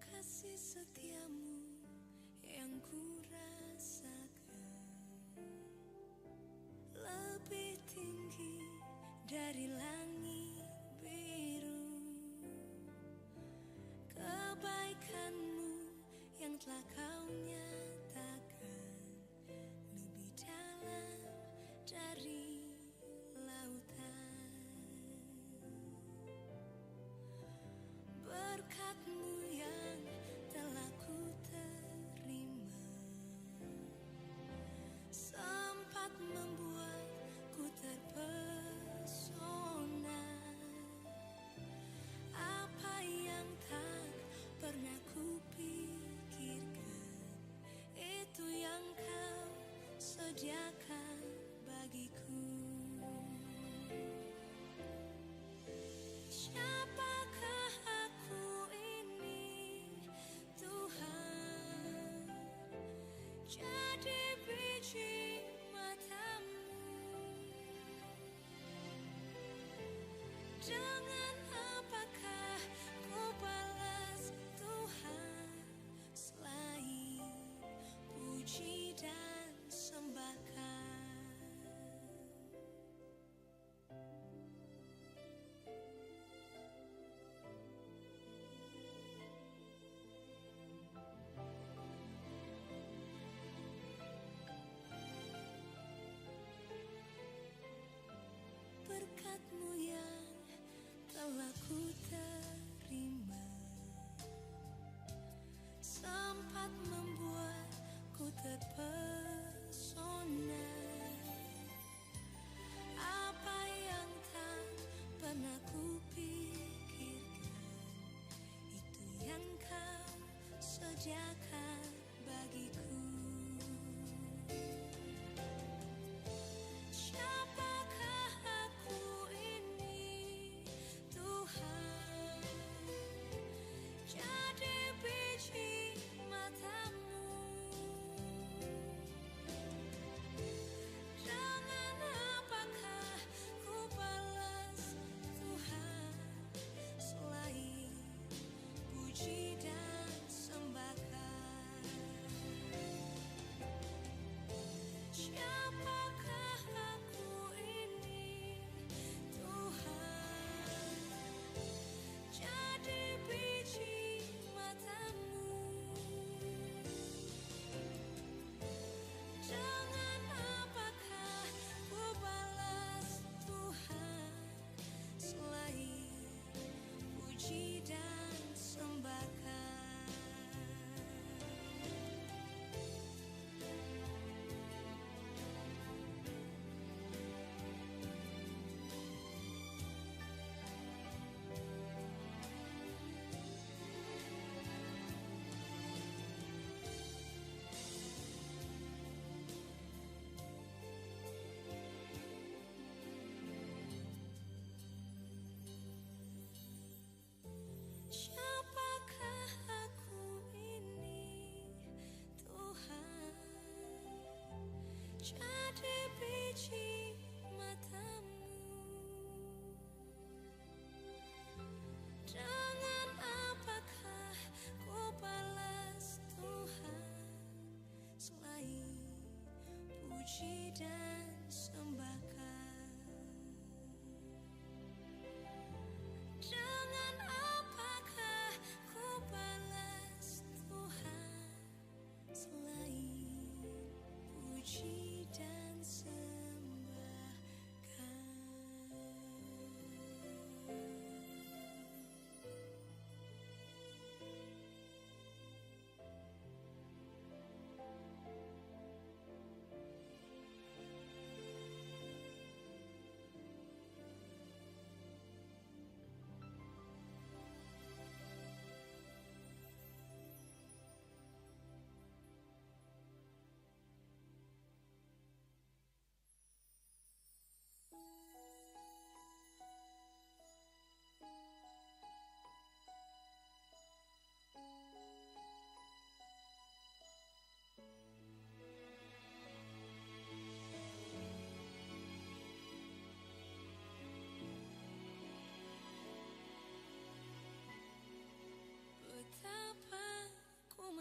Kasih setiamu yang ku rasakan lebih tinggi dari langit biru. Kebaikanmu yang telah kau nyatakan lebih dalam dari lautan. Berkat-Mu yang telah ku terima sempat membuatku terpesona.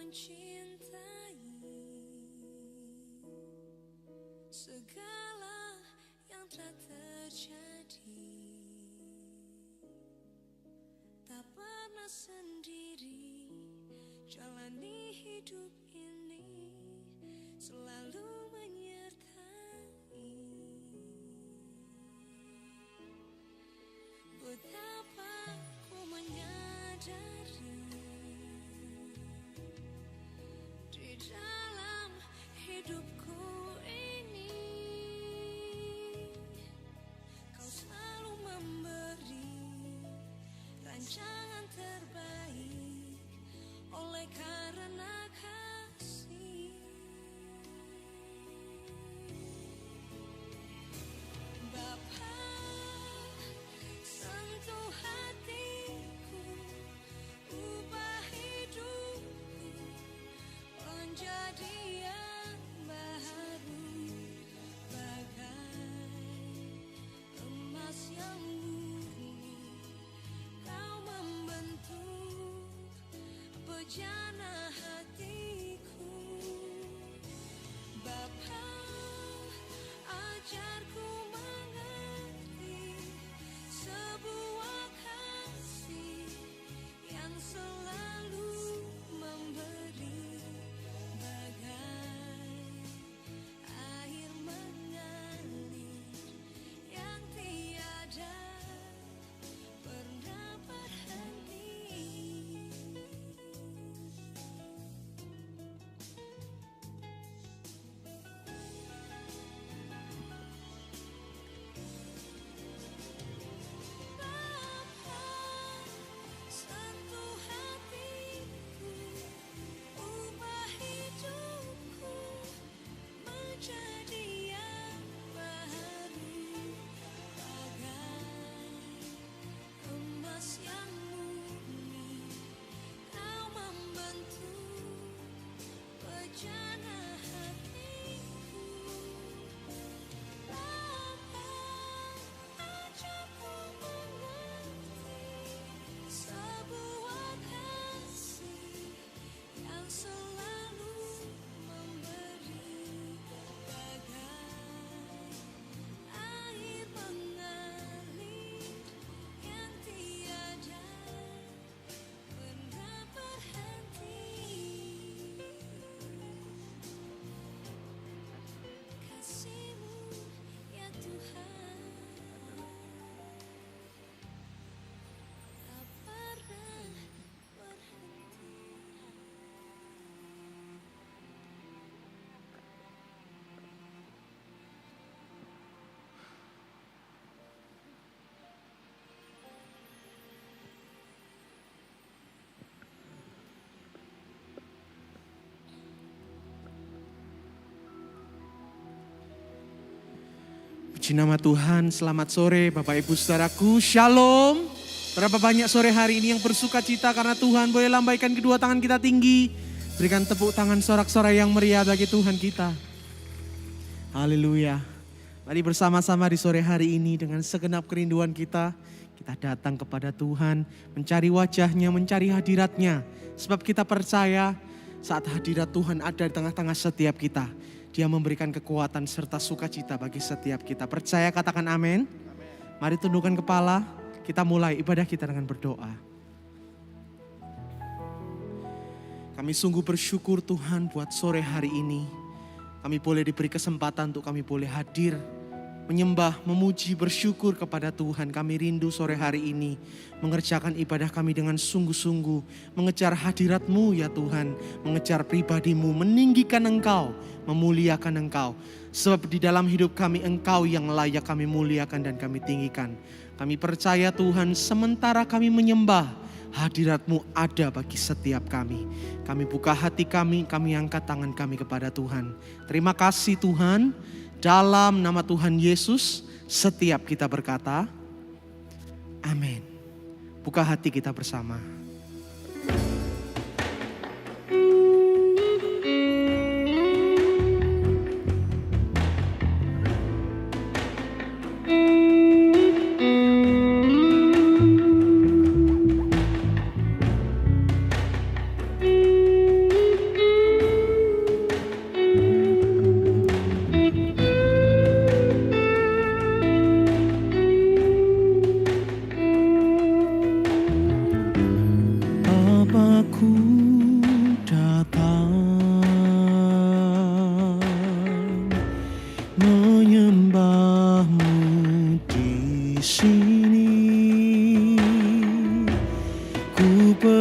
mencintai segala yang telah terjadi. Tak pernah sendiri jalani hidup ini, selalu menyertai. Betapa ku menyadari di dalam hidupku ini, kau selalu memberi rancangan terbaik oleh karena kasih. Bapa, sentuh hatiku, ubah hidupku menjadi yang baru, bagai emas yang murni. Kau membentuk bejana hatiku. Bapa, ajarku mengerti sebuah kasih yang selalu memberi, bagai air mengalir yang tiada pernah berhenti. Bapa, sentuh hatiku, ubah hidupku menjadi yang baru, bagai emas yang murni. Kau membentuk bejana hatiku. Bapa, ajarku mengerti sebuah kasih yang selalu memberi, bagai air mengalir yang tiada pernah berhenti. Kasih-Mu ya Tuhan, tak pernah berhenti. Puji nama Tuhan, selamat sore Bapak Ibu Saudaraku, Shalom. Berapa banyak sore hari ini yang bersuka cita karena Tuhan, boleh lambaikan kedua tangan kita tinggi. Berikan tepuk tangan sorak-sorai yang meriah bagi Tuhan kita. Haleluya. Mari bersama-sama di sore hari ini dengan segenap kerinduan kita datang kepada Tuhan, mencari wajah-Nya, mencari hadirat-Nya. Sebab kita percaya saat hadirat Tuhan ada di tengah-tengah setiap kita. Dia memberikan kekuatan serta sukacita bagi setiap kita. Percaya, katakan amin. Mari tundukkan kepala, kita mulai ibadah kita dengan berdoa. Kami sungguh bersyukur Tuhan buat sore hari ini. Kami boleh diberi kesempatan untuk kami boleh hadir, menyembah, memuji, bersyukur kepada Tuhan. Kami rindu sore hari ini mengerjakan ibadah kami dengan sungguh-sungguh. Mengejar hadirat-Mu ya Tuhan, mengejar pribadi-Mu, meninggikan Engkau, memuliakan Engkau. Sebab di dalam hidup kami Engkau yang layak kami muliakan dan kami tinggikan. Kami percaya Tuhan, sementara kami menyembah, hadirat-Mu ada bagi setiap kami. Kami buka hati kami angkat tangan kami kepada Tuhan. Terima kasih Tuhan. Dalam nama Tuhan Yesus, setiap kita berkata, amin. Buka hati kita bersama.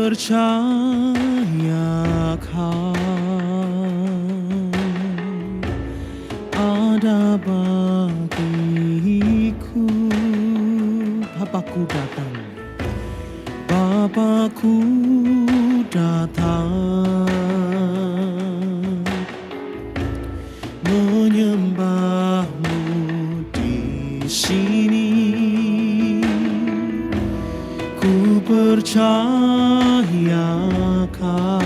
percaya Kau ada bagiku. Bapakku datang, Bapakku datang, menyembahmu di sini. Ku percaya Kau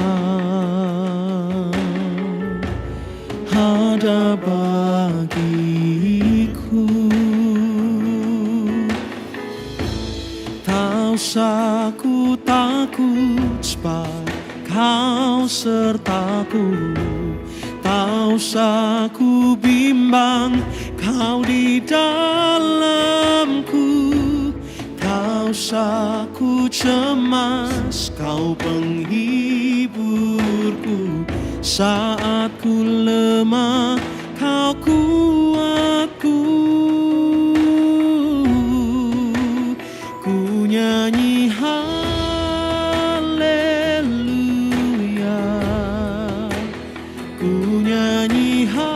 ada bagiku. Tak usah ku takut sebab Kau sertaku. Tak usah ku bimbang, Kau di dalamku. Tak usah ku cemas, Kau penghiburku. Saat ku lemah, Kau kuatku. Ku nyanyi haleluya, ku nyanyi haleluya.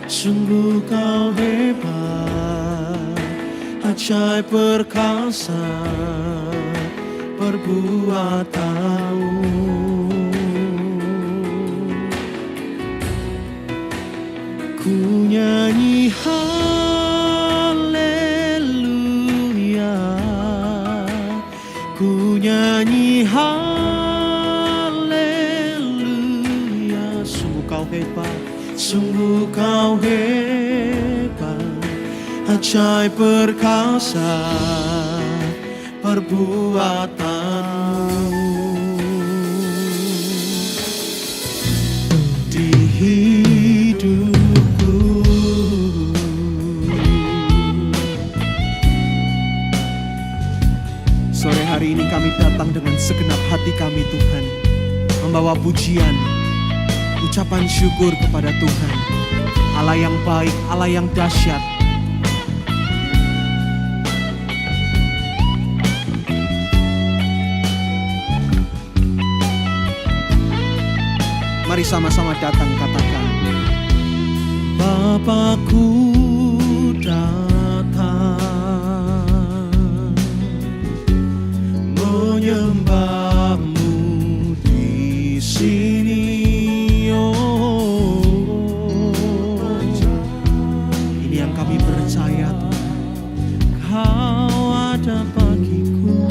Sungguh Kau hebat, ajaib perkasa perbuatanmu. Ku nyanyi haleluya, ku nyanyi haleluya. Sungguh Kau hebat, sungguh Kau hebat, ajaib perkasa perbuatanmu. Di hidupku sore hari ini kami datang dengan segenap hati kami Tuhan, membawa pujian, ucapan syukur kepada Tuhan, Allah yang baik, Allah yang dahsyat. Mari sama-sama datang, katakan, Bapakku datang, menyembahmu di sini. Oh, ini yang kami percaya Tuhan, Kau ada bagiku.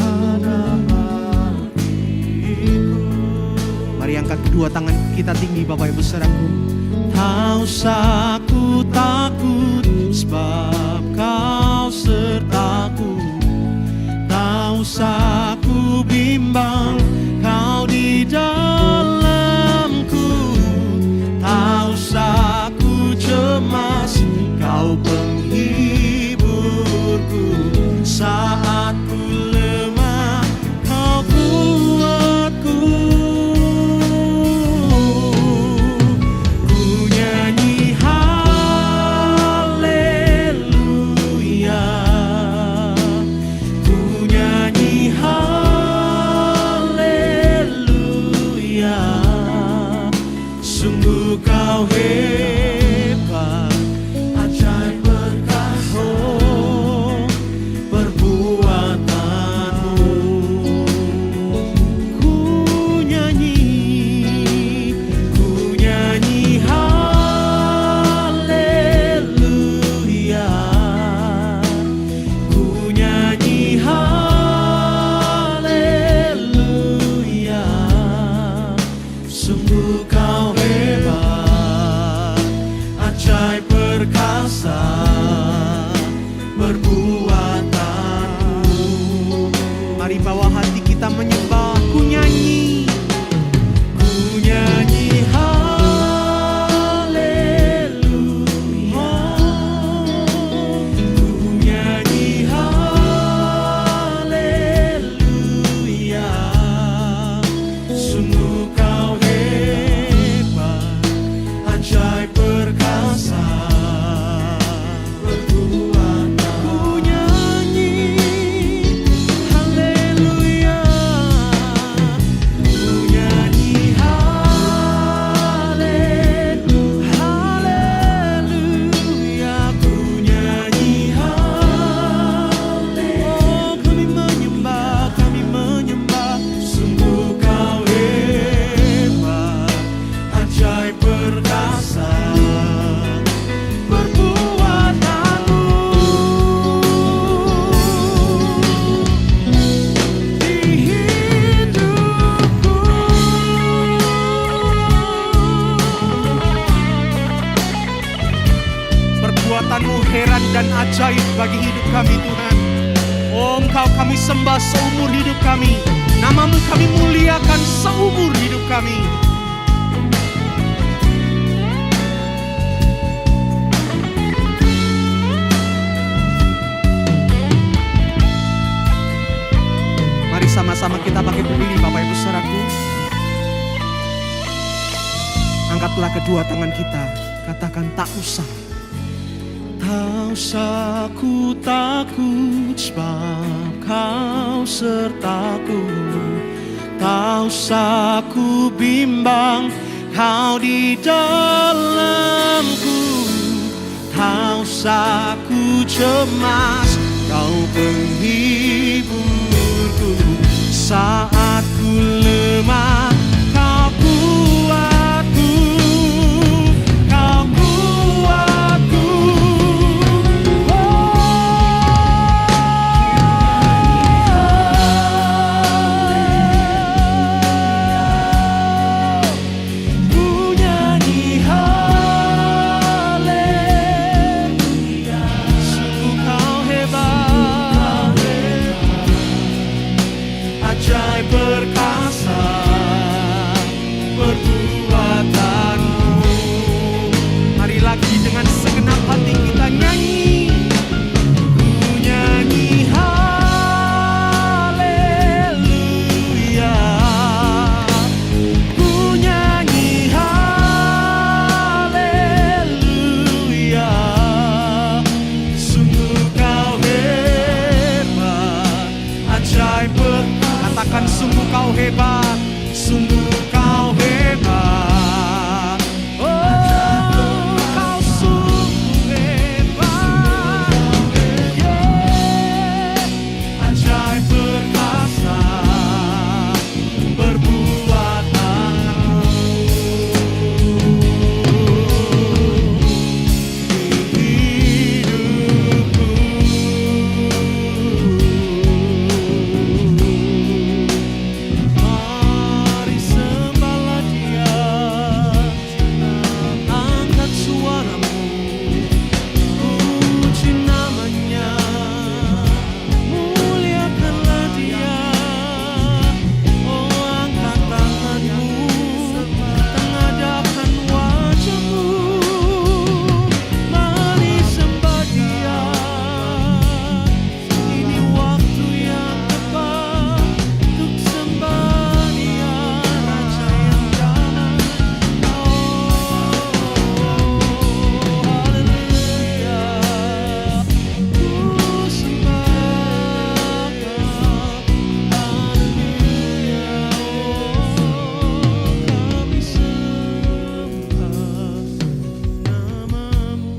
Mari angkat kedua tangan kita tinggi Bapak Ibu saudaraku. Tak usah ku takut sebab Kau sertaku. Tak usah ku bimbang, Kau di dalamku. Tak usah ku cemas, Kau penghiburku. Saat ku lemah, Kau kuatku. Kau hebat, ajaib perkasa perbuatanmu. Ku nyanyi haleluya, ku nyanyi haleluya. Sungguh Kau hebat, ajaib perkasa perbuatanmu. Mari bawa hati kita menyembah. Ku nyanyi haleluya, ku nyanyi haleluya. Sungguh Kau hebat, ajaib perkasa perbuatanmu. perbuatan-Mu heran dan ajaib bagi hidup kami Tuhan. Oh, Engkau kami sembah seumur hidup kami. Nama-Mu kami muliakan seumur hidup kami. Mari sama-sama kita pakai berdiri Bapak Ibu Saudaraku. Angkatlah kedua tangan kita. Katakan tak usah. Tak usah ku takut sebab Kau sertaku. Tak usah ku bimbang Kau di dalamku. Tak usah ku cemas Kau penghiburku. Saat ku lemah Kau kuatku. Kau kuatku. Ku nyanyi haleluya. Sungguh Kau hebat, ajaib perkasa perbuatanmu. Mari lagi dengan segenap hati kita nyanyi. Ku nyanyi haleluya. Ku nyanyi haleluya. Sungguh Kau hebat, ajaib. Katakan sungguh Kau hebat, sungguh Kau hebat. Oh, Kau sungguh hebat. Yeah. Ajaib perkasa perbuatanmu. Mari sembahlah Dia, angkat suaramu, puji nama-Nya, muliakanlah Dia. Oh, angkat tanganmu, tengadahkan wajahmu, mari sembah Dia. Ini waktu yang tepat untuk sembah Dia, Raja yang damai. Oh, haleluya. Ku sembah Kau, haleluya. Oh, kami sembah nama-Mu.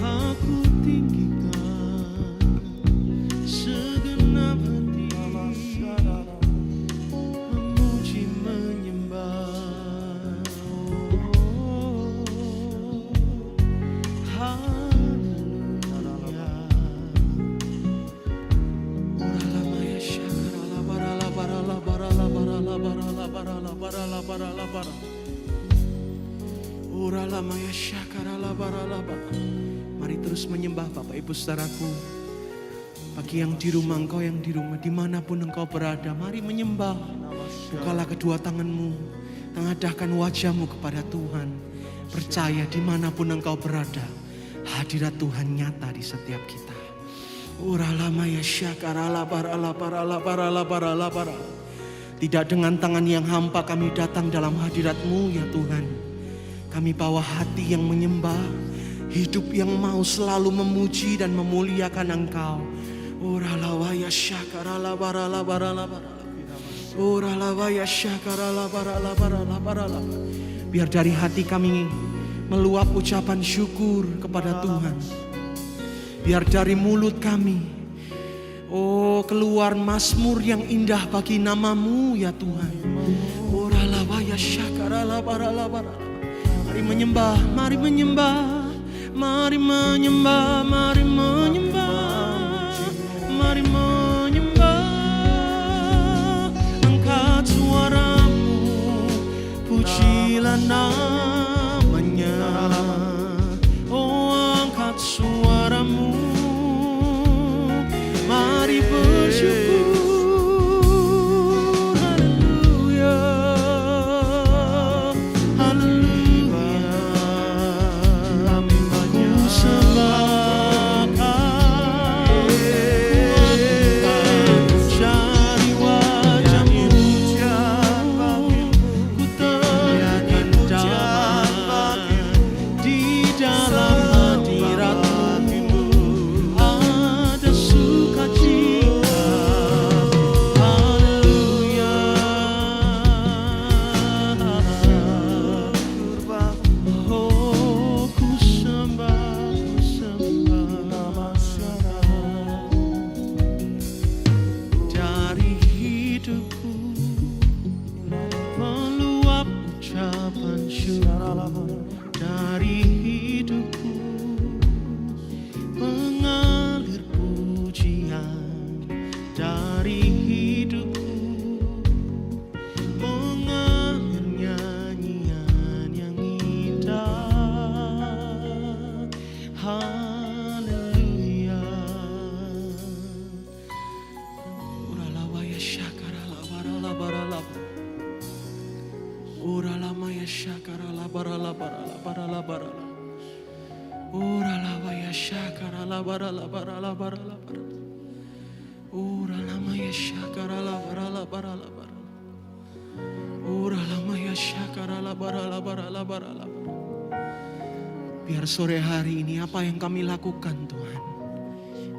Aku tinggikan segenap hati, memuji menyembah. Haleluya. Oralamaya syakarala barala barala barala barala barala barala barala barala barala. Oralamaya syakarala barala barala. Mari terus menyembah Bapak Ibu Saudaraku. Bagi yang di rumah, engkau yang di rumah, dimanapun engkau berada, mari menyembah. Bukalah kedua tanganmu, tengadahkan wajahmu kepada Tuhan. Percaya dimanapun engkau berada, hadirat Tuhan nyata di setiap kita. Uralamaya syakarala barala barala barala barala barala. Tidak dengan tangan yang hampa kami datang dalam hadirat-Mu ya Tuhan. Kami bawa hati yang menyembah, hidup yang mau selalu memuji dan memuliakan Engkau. Oralawaya syakarala barala barala barala. Oralawaya syakarala barala barala barala. Biar dari hati kami meluap ucapan syukur kepada Tuhan. Biar dari mulut kami, oh, keluar mazmur yang indah bagi nama-Mu ya Tuhan. Oralawaya syakarala barala barala. Mari menyembah, mari menyembah, mari menyembah, mari menyembah, mari menyembah. Angkat suaramu, pujilah nama-Nya. shakara la bara la bara la bara la bara. Ora lama ya shakara la bara la bara la bara. Ora lama ya shakara la bara la bara la bara la bara. Biar sore hari ini apa yang kami lakukan Tuhan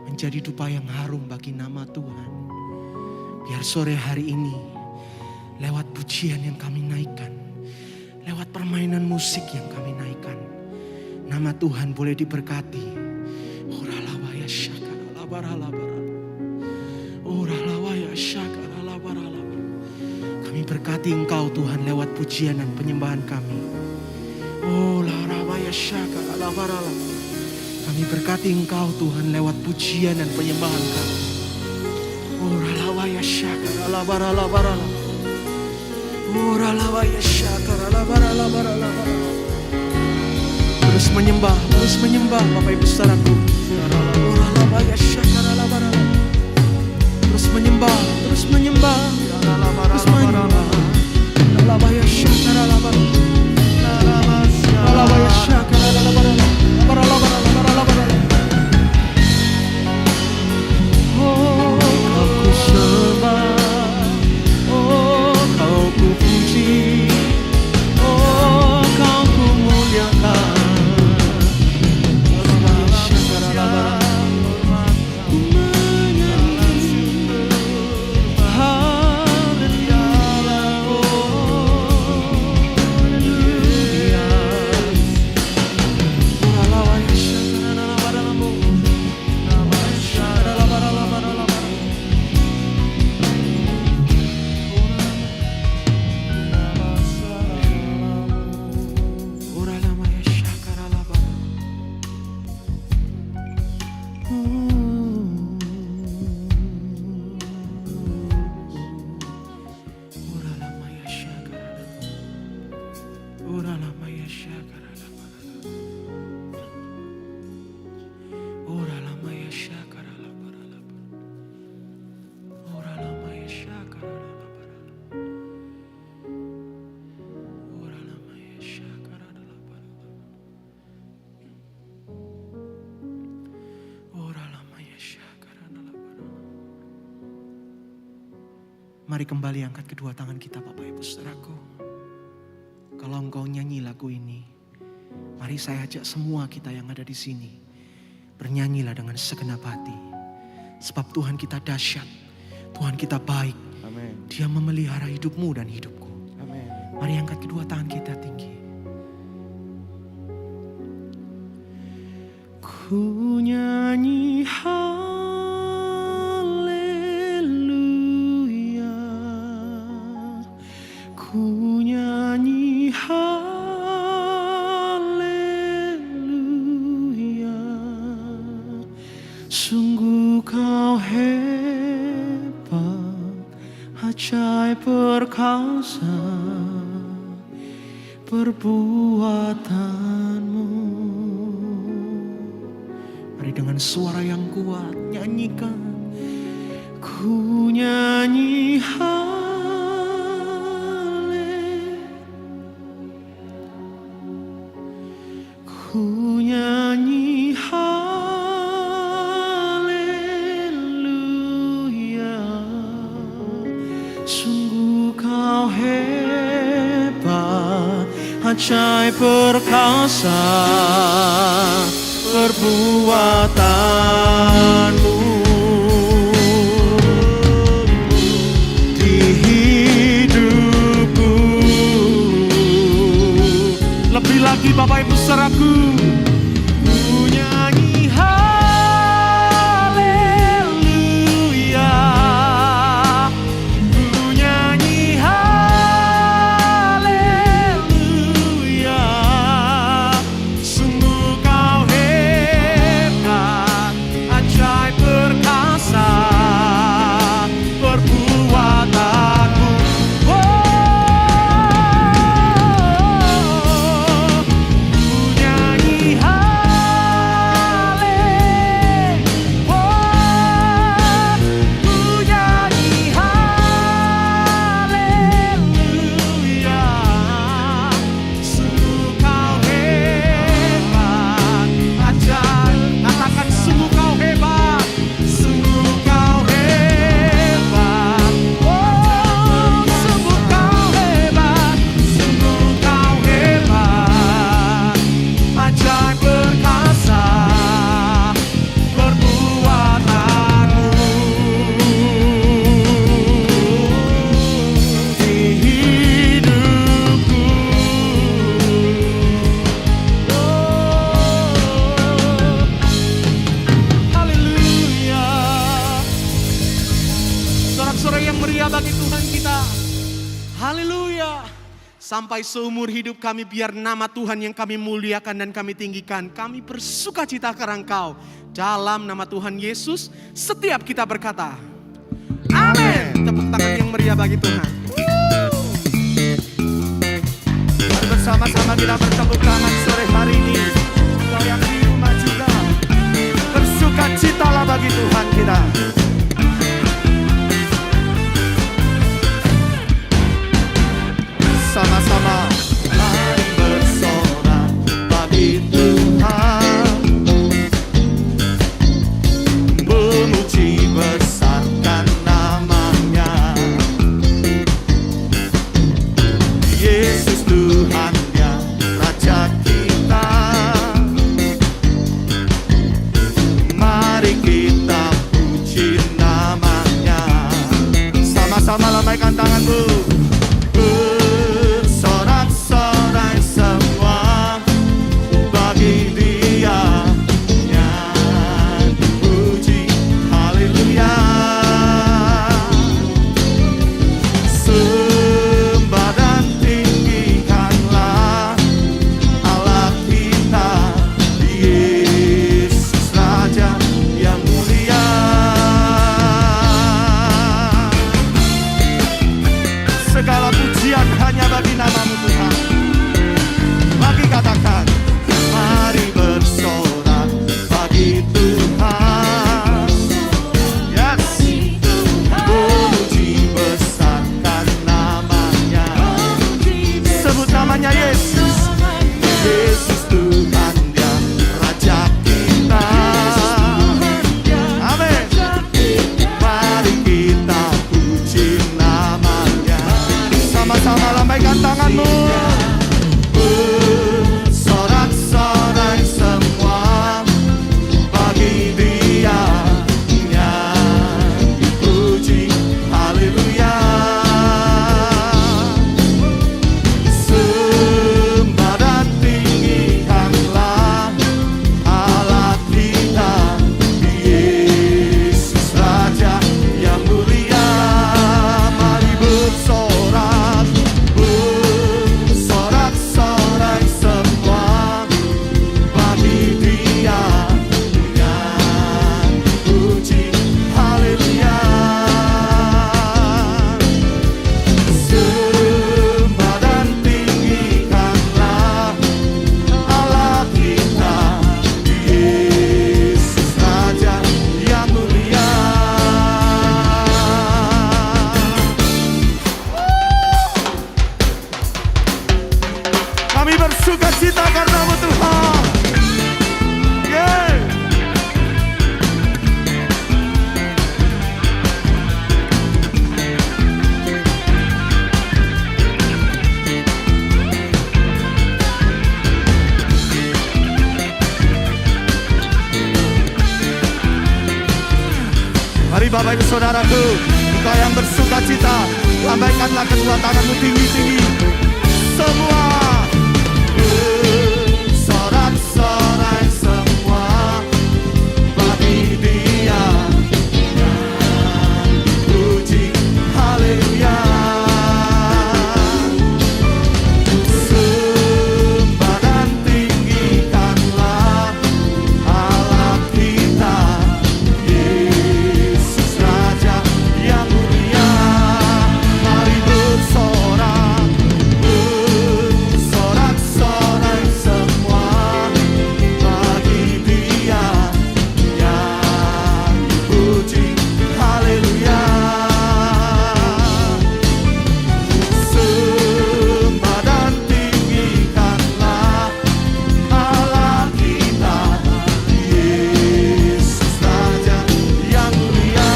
menjadi dupa yang harum bagi nama Tuhan. Biar sore hari ini lewat pujian yang kami naikkan, lewat permainan musik yang kami naikkan, nama Tuhan boleh diberkati. Ora lawaya syakara labara labara. Ora lawaya syakara labara labara. Kami berkati Engkau Tuhan lewat pujian dan penyembahan kami. Oh lawaya syakara labara labara. Kami berkati Engkau Tuhan lewat pujian dan penyembahan kami. Ora lawaya syakara labara labara labara. Ora lawaya syakara labara labara labara. Terus menyembah Bapak Ibu saudaraku. Ora lawaya syakara labara labara. Terus menyembah, terus menyembah. Lawaya syakara labara. Lawaya syakara labara labara labara labara labara. Oh, aku sembah. Oh, kau ku puji. Oh, kau ku muliakan. Mari kembali angkat kedua tangan kita Bapak Ibu saudaraku. Kalau engkau nyanyi lagu ini, mari saya ajak semua kita yang ada di sini. Bernyanyilah dengan segenap hati. Sebab Tuhan kita dahsyat, Tuhan kita baik. Amin. Dia memelihara hidupmu dan hidupku. Amin. Mari angkat kedua tangan kita tinggi. Ku nyanyi ku nyanyi haleluya. Sungguh kau hebat, ajaib perkasa perbuatanmu. Mari dengan suara yang kuat nyanyikan. Ku nyanyi ku nyanyi haleluya. Sungguh kau hebat, ajaib perkasa perbuatanmu. Di hidupku lebih lagi Bapak Ibu saudaraku. Ku nyanyi haleluya. Ku nyanyi haleluya. Sungguh kau hebat, ajaib perkasa perbuatanmu. Ku nyanyi Haleluya. Sampai seumur hidup kami biar nama Tuhan yang kami muliakan dan kami tinggikan. Kami bersuka cita karena Engkau. Dalam nama Tuhan Yesus, setiap kita berkata, amin. Tepuk tangan yang meriah bagi Tuhan. Mari bersama-sama kita bertepuk tangan sore hari ini. Kau yang di rumah juga bersuka citalah bagi Tuhan kita. Sama-sama mari bersorak bagi Tuhan, memuji besarkan namanya. Yesus Tuhan yang Raja kita, mari kita puji namanya. Sama-sama lambaikan tanganmu. Bersorak-sorai semua bagi Dia, nyanyi puji haleluya. Sembah dan tinggikanlah Allah kita, Yesus Raja yang mulia. Segala pujian hanya bagi nama-Mu Tuhan. Lagi katakan, mari bersorak bagi Tuhan. Yes, memuji besarkan namanya. Sebut namanya Yesus. Yesus Tuhan yang Raja kita. Amin. Mari kita puji namanya. Sama-sama lambaikan tanganmu. Bersorak-sorai semua bagi Dia, nyanyi puji haleluya. Sembah dan tinggikanlah Allah kita, Yesus Raja yang mulia. Mari bersorak, bersorak-sorai semua bagi Dia, nyanyi puji haleluya. Sembah dan tinggikanlah Allah kita, Yesus Raja yang mulia. Kami bersuka cita karena-Mu Tuhan. Yeah. Mari Bapak Ibu Saudaraku, engkau yang bersuka cita, lambaikanlah kedua tanganmu tinggi-tinggi. Semua bersorak-sorai semua bagi Dia, nyanyi puji haleluya. Sembah dan tinggikanlah Allah kita, Yesus Raja yang mulia. Mari bersorak, bersorak-sorai semua bagi Dia, nyanyi puji haleluya. Sembah dan tinggikanlah Allah kita, Yesus Raja yang mulia.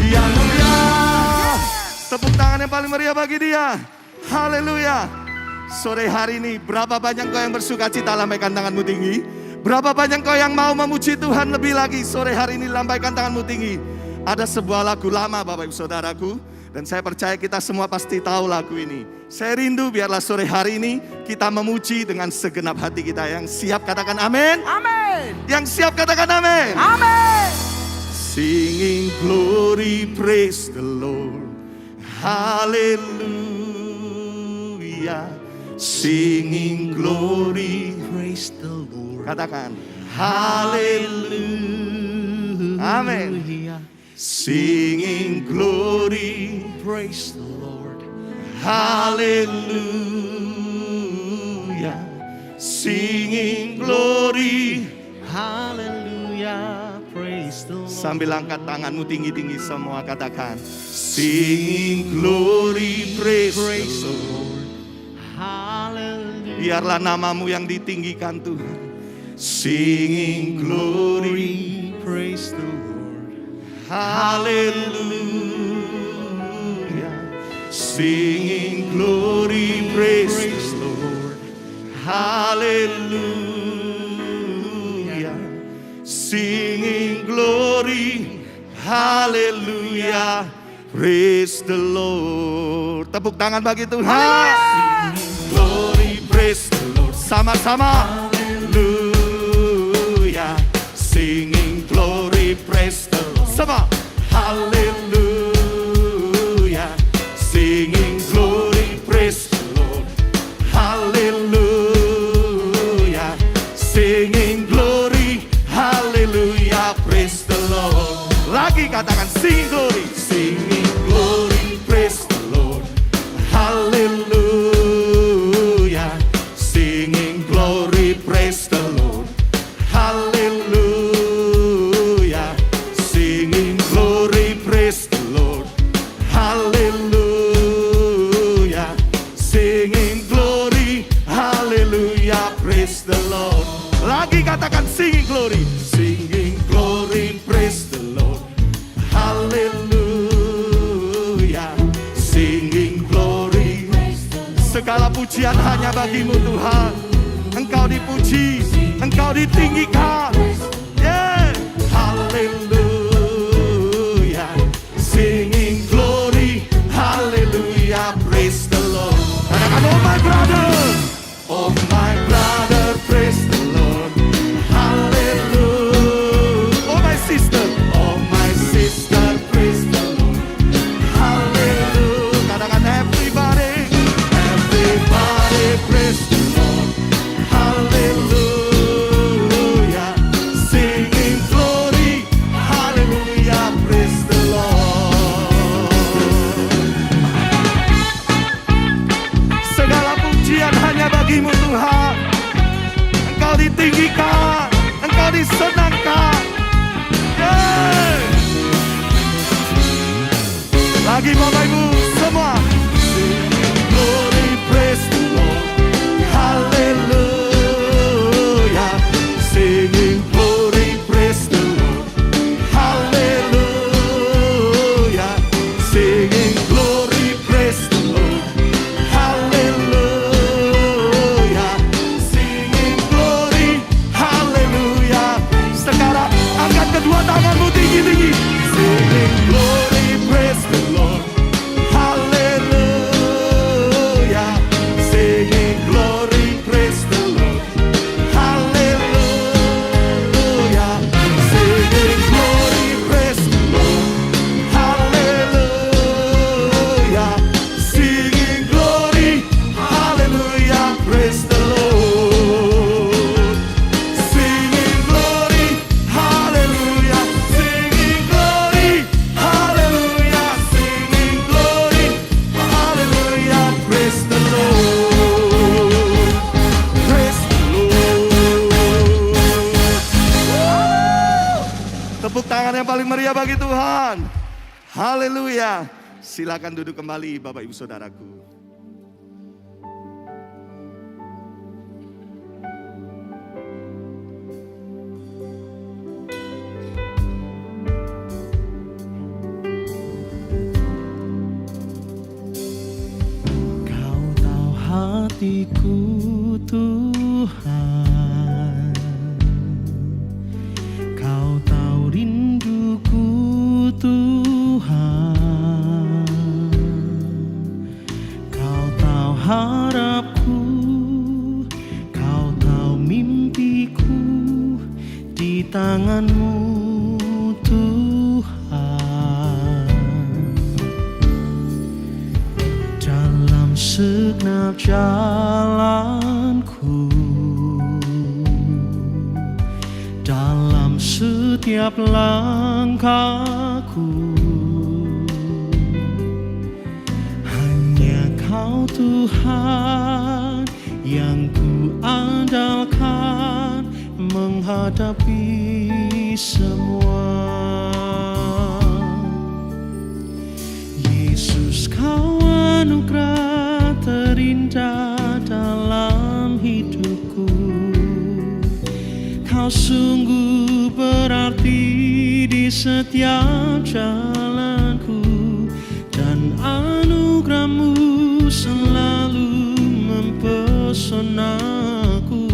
Yang mulia. Tepuk tangan yang paling meriah bagi Dia. Haleluya. Sore hari ini berapa banyak kau yang bersuka cita, lambaikan tanganmu tinggi. Berapa banyak kau yang mau memuji Tuhan lebih lagi. Sore hari ini lambaikan tanganmu tinggi. Ada sebuah lagu lama Bapak Ibu Saudaraku, dan saya percaya kita semua pasti tahu lagu ini. Saya rindu biarlah sore hari ini kita memuji dengan segenap hati kita. Yang siap katakan amin. Amin. Yang siap katakan amin. Amin. Singing glory, praise the Lord. Haleluya. Singing glory. Praise the Lord. Katakan haleluya. Amin. Singing glory. Praise the Lord. Haleluya. Singing glory. Hallelujah. Praise the Lord. Sambil angkat tanganmu tinggi-tinggi semua, katakan singing glory. Praise the Lord. Hallelujah. Biarlah namamu yang ditinggikan Tuhan. Singing glory. Praise the Lord. Hallelujah. Singing glory. Praise the Lord. Hallelujah. Singing glory. Hallelujah. Praise the Lord. Tepuk tangan bagi Tuhan. Glory, praise the Lord. Sama-sama. Hallelujah. Singing glory, praise the Lord. Sama. Hallelujah. Singing glory, praise the Lord. Hallelujah. Singing glory. Hallelujah. Praise the Lord. Lagi katakan singing glory. Singing glory, praise the Lord. Hallelujah. Singing glory, praise the Lord. Hallelujah. Singing glory, praise the Lord. Hallelujah. Singing glory. Hallelujah. Praise the Lord. Lagi katakan singing glory. Singing glory, praise the Lord. Hallelujah. Singing glory. Segala pujian hanya bagimu Tuhan. Engkau dipuji, Engkau ditinggikan. Yeah. Hallelujah. Singing glory. Hallelujah. Praise the Lord. Katakan oh my brother. Oh my brother, praise the Lord. Hallelujah. Oh my sister. Oh my sister, praise the Lord. Hallelujah. Katakan everybody. Everybody praise the Lord. Hallelujah. Singing glory. Hallelujah. Praise the Lord. Segala pujian hanya bagimu Tuhan. Engkau ditinggikan, Engkau disenangkan. Yeay. Lagi Bapak Ibu semua. Singing glory, praise the Lord. Hallelujah. Singing glory, praise the Lord. Hallelujah. Singing glory, praise the Lord. Hallelujah. Singing glory. Hallelujah. Sekarang angkat kedua tanganmu tinggi-tinggi. Singing glory, praise the Lord. Hallelujah. Singing glory, praise the Lord. Hallelujah. Singing glory, praise the Lord. Hallelujah. Singing glory. Hallelujah. Praise the Lord. Singing glory. Hallelujah. Singing glory. Hallelujah. Singing glory. Hallelujah. Praise the Lord. Praise the Lord. Tepuk tangan yang paling meriah bagi Tuhan. Haleluya. Silakan duduk kembali Bapak Ibu Saudaraku. Kau tahu hatiku Tuhan. Kau tahu rinduku Tuhan. Kau tahu harapku. Kau tahu mimpiku di tanganmu Tuhan. setiap jalanku, dalam setiap langkahku. Hanya Kau Tuhan yang ku andalkan menghadapi semua. Yesus, Kau anugerah terindah dalam hidupku. Kau sungguh berarti di setiap jalanku, dan anugerah-Mu selalu mempesonaku.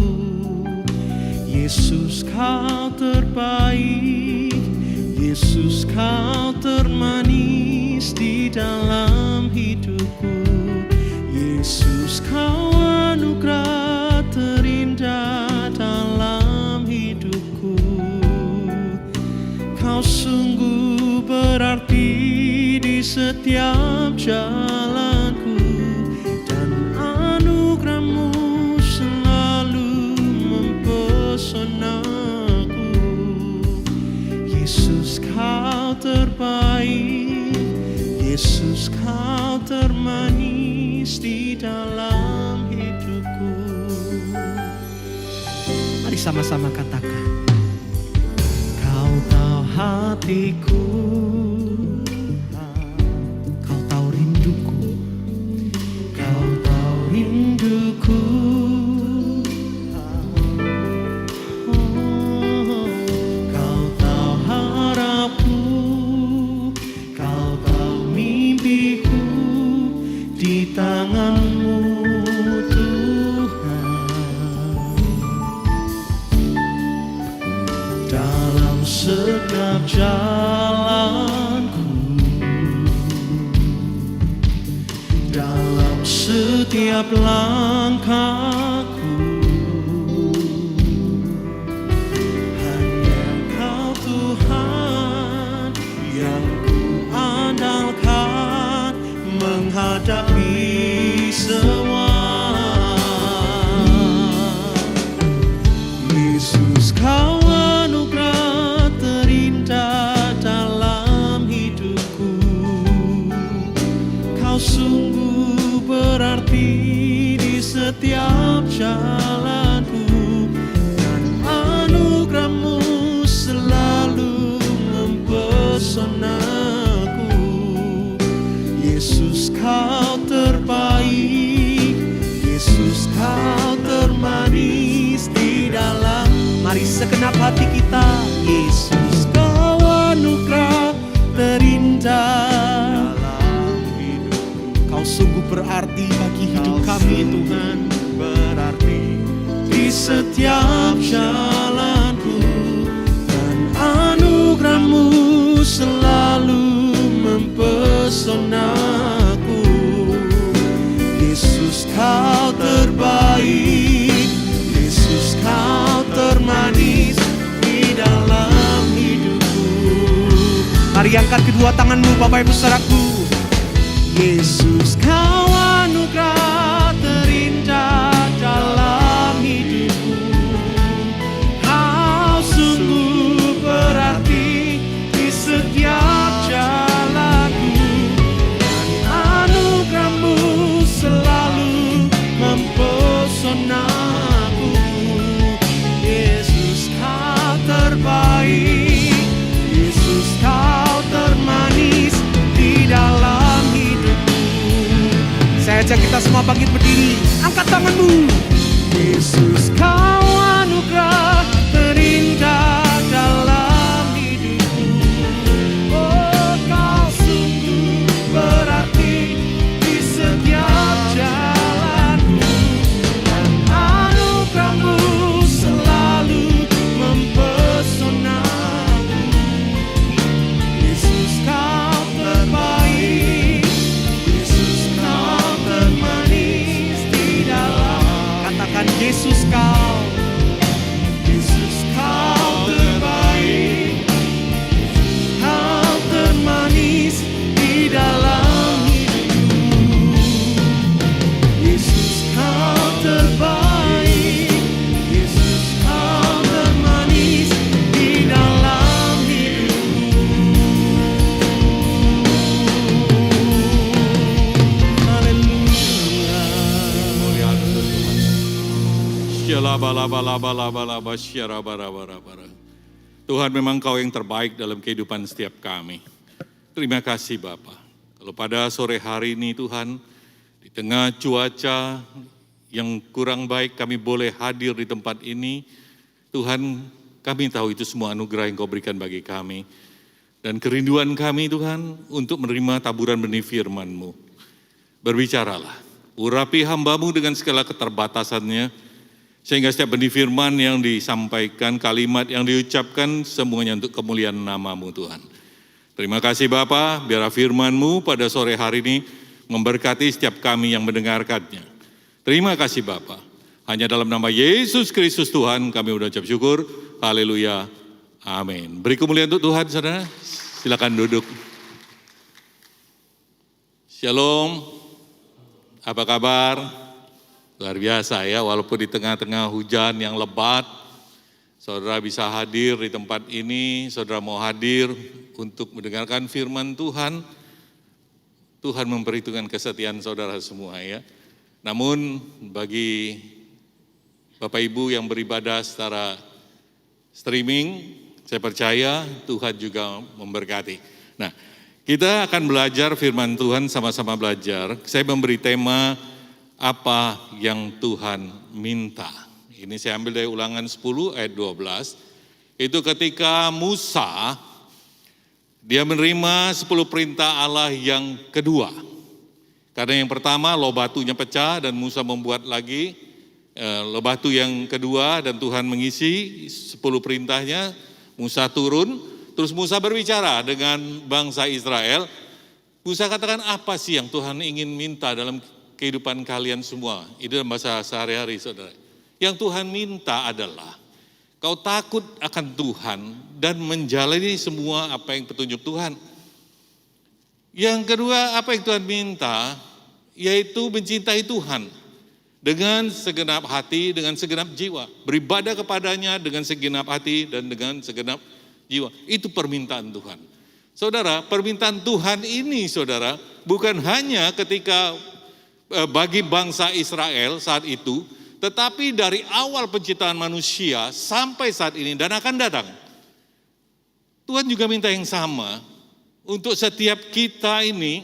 Yesus, Kau terbaik, Yesus, Kau termanis di dalam hidupku. Yesus, Kau anugerah terindah dalam hidupku. Kau sungguh berarti di setiap jalanku, dan anugerah-Mu selalu mempesonaku. Yesus, Kau terbaik, Yesus, Kau termanis di dalam hidupku. Mari sama-sama katakan, Kau tahu hatiku, Kau tahu rinduku, Kau tahu rinduku. Kau tahu harapku, Kau tahu mimpiku, di tangan-Mu Tuhan. Dalam setiap jalanku, dalam setiap langkahku, hanya Kau Tuhan yang ku andalkan menghadapi semua. Yesus, Kau anugerah terindah dalam hidupku. Kau sungguh berarti di setiap jalanku, dan anugerah-Mu selalu mempesonaku. Yesus, Kau terbaik, Yesus, Kau termanis di dalam. Mari segenap hati kita. Yesus, Kau anugerah terindah dalam hidupku. Kau sungguh berarti bagi hidup kami Tuhan, berarti di setiap jalanku, dan anugerah-Mu selalu mempesonaku. Yesus, Kau terbaik, Yesus, Kau termanis di dalam hidupku. Mari angkat kedua tanganmu Bapak Ibu saudaraku. Yesus, Kau anugerah terindah dalam hidupku. Kau sungguh berarti di setiap jalanku, dan anugerah-Mu selalu mempesonaku. Yesus, Kau terbaik, Yesus, Kau termanis di dalam hidupku. Saya ajak kita semua bangkit berdiri, angkat tanganmu. Yesus, Kau anugerah terindah dalam hidupku. Oh, Kau sungguh berarti di setiap jalanku, dan anugerah-Mu selalu mempesonaku. Yesus, Kau terbaik, Yesus, Kau termanis di dalam. Katakan, Yesus, Tuhan, memang Kau yang terbaik dalam kehidupan setiap kami. Terima kasih Bapa. Kalau pada sore hari ini Tuhan, di tengah cuaca yang kurang baik kami boleh hadir di tempat ini. Tuhan, kami tahu itu semua anugerah yang Kau berikan bagi kami. Dan kerinduan kami Tuhan untuk menerima taburan benih firman-Mu. Berbicaralah, urapi hamba-Mu dengan segala keterbatasannya, sehingga setiap benih firman yang disampaikan, kalimat yang diucapkan, semuanya untuk kemuliaan nama-Mu Tuhan. Terima kasih Bapa, biar firman-Mu pada sore hari ini memberkati setiap kami yang mendengarkannya. Terima kasih Bapa. Hanya dalam nama Yesus Kristus Tuhan kami ucap syukur. Haleluya. Amin. Beri kemuliaan untuk Tuhan, saudara. Silakan duduk. Shalom. Apa kabar? Luar biasa ya, walaupun di tengah-tengah hujan yang lebat, saudara bisa hadir di tempat ini, saudara mau hadir untuk mendengarkan firman Tuhan. Tuhan memperhitungkan kesetiaan saudara semua ya. Namun bagi Bapak Ibu yang beribadah secara streaming, saya percaya Tuhan juga memberkati. Nah, kita akan belajar firman Tuhan, sama-sama belajar. Saya memberi tema apa yang Tuhan minta. Ini saya ambil dari Ulangan 10 ayat 12. Itu ketika Musa, dia menerima 10 perintah Allah yang kedua. Karena yang pertama loh batunya pecah dan Musa membuat lagi loh batu yang kedua dan Tuhan mengisi 10 perintahnya. Musa turun, terus Musa berbicara dengan bangsa Israel. Musa katakan, apa sih yang Tuhan ingin minta dalam kehidupan kalian semua? Itu dalam bahasa sehari-hari saudara. Yang Tuhan minta adalah kau takut akan Tuhan dan menjalani semua apa yang petunjuk Tuhan. Yang kedua, apa yang Tuhan minta, yaitu mencintai Tuhan dengan segenap hati, dengan segenap jiwa. Beribadah kepadanya dengan segenap hati dan dengan segenap jiwa. Itu permintaan Tuhan. Saudara, permintaan Tuhan ini saudara, bukan hanya ketika bagi bangsa Israel saat itu, tetapi dari awal penciptaan manusia sampai saat ini dan akan datang. Tuhan juga minta yang sama untuk setiap kita ini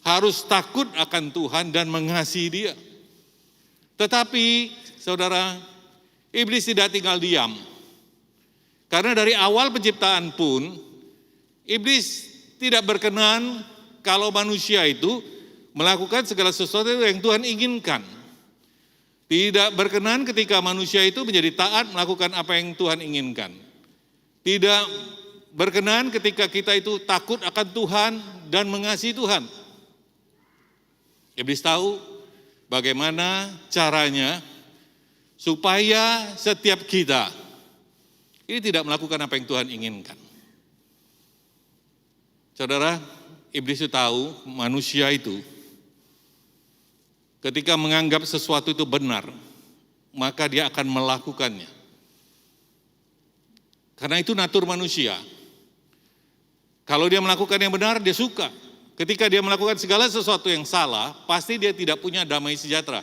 harus takut akan Tuhan dan mengasihi Dia. Tetapi saudara, iblis tidak tinggal diam. Karena dari awal penciptaan pun, iblis tidak berkenan kalau manusia itu melakukan segala sesuatu yang Tuhan inginkan. Tidak berkenan ketika manusia itu menjadi taat melakukan apa yang Tuhan inginkan. Tidak berkenan ketika kita itu takut akan Tuhan dan mengasihi Tuhan. Iblis tahu bagaimana caranya supaya setiap kita ini tidak melakukan apa yang Tuhan inginkan. Saudara, iblis itu tahu manusia itu ketika menganggap sesuatu itu benar, maka dia akan melakukannya. Karena itu natur manusia. Kalau dia melakukan yang benar, dia suka. Ketika dia melakukan segala sesuatu yang salah, pasti dia tidak punya damai sejahtera.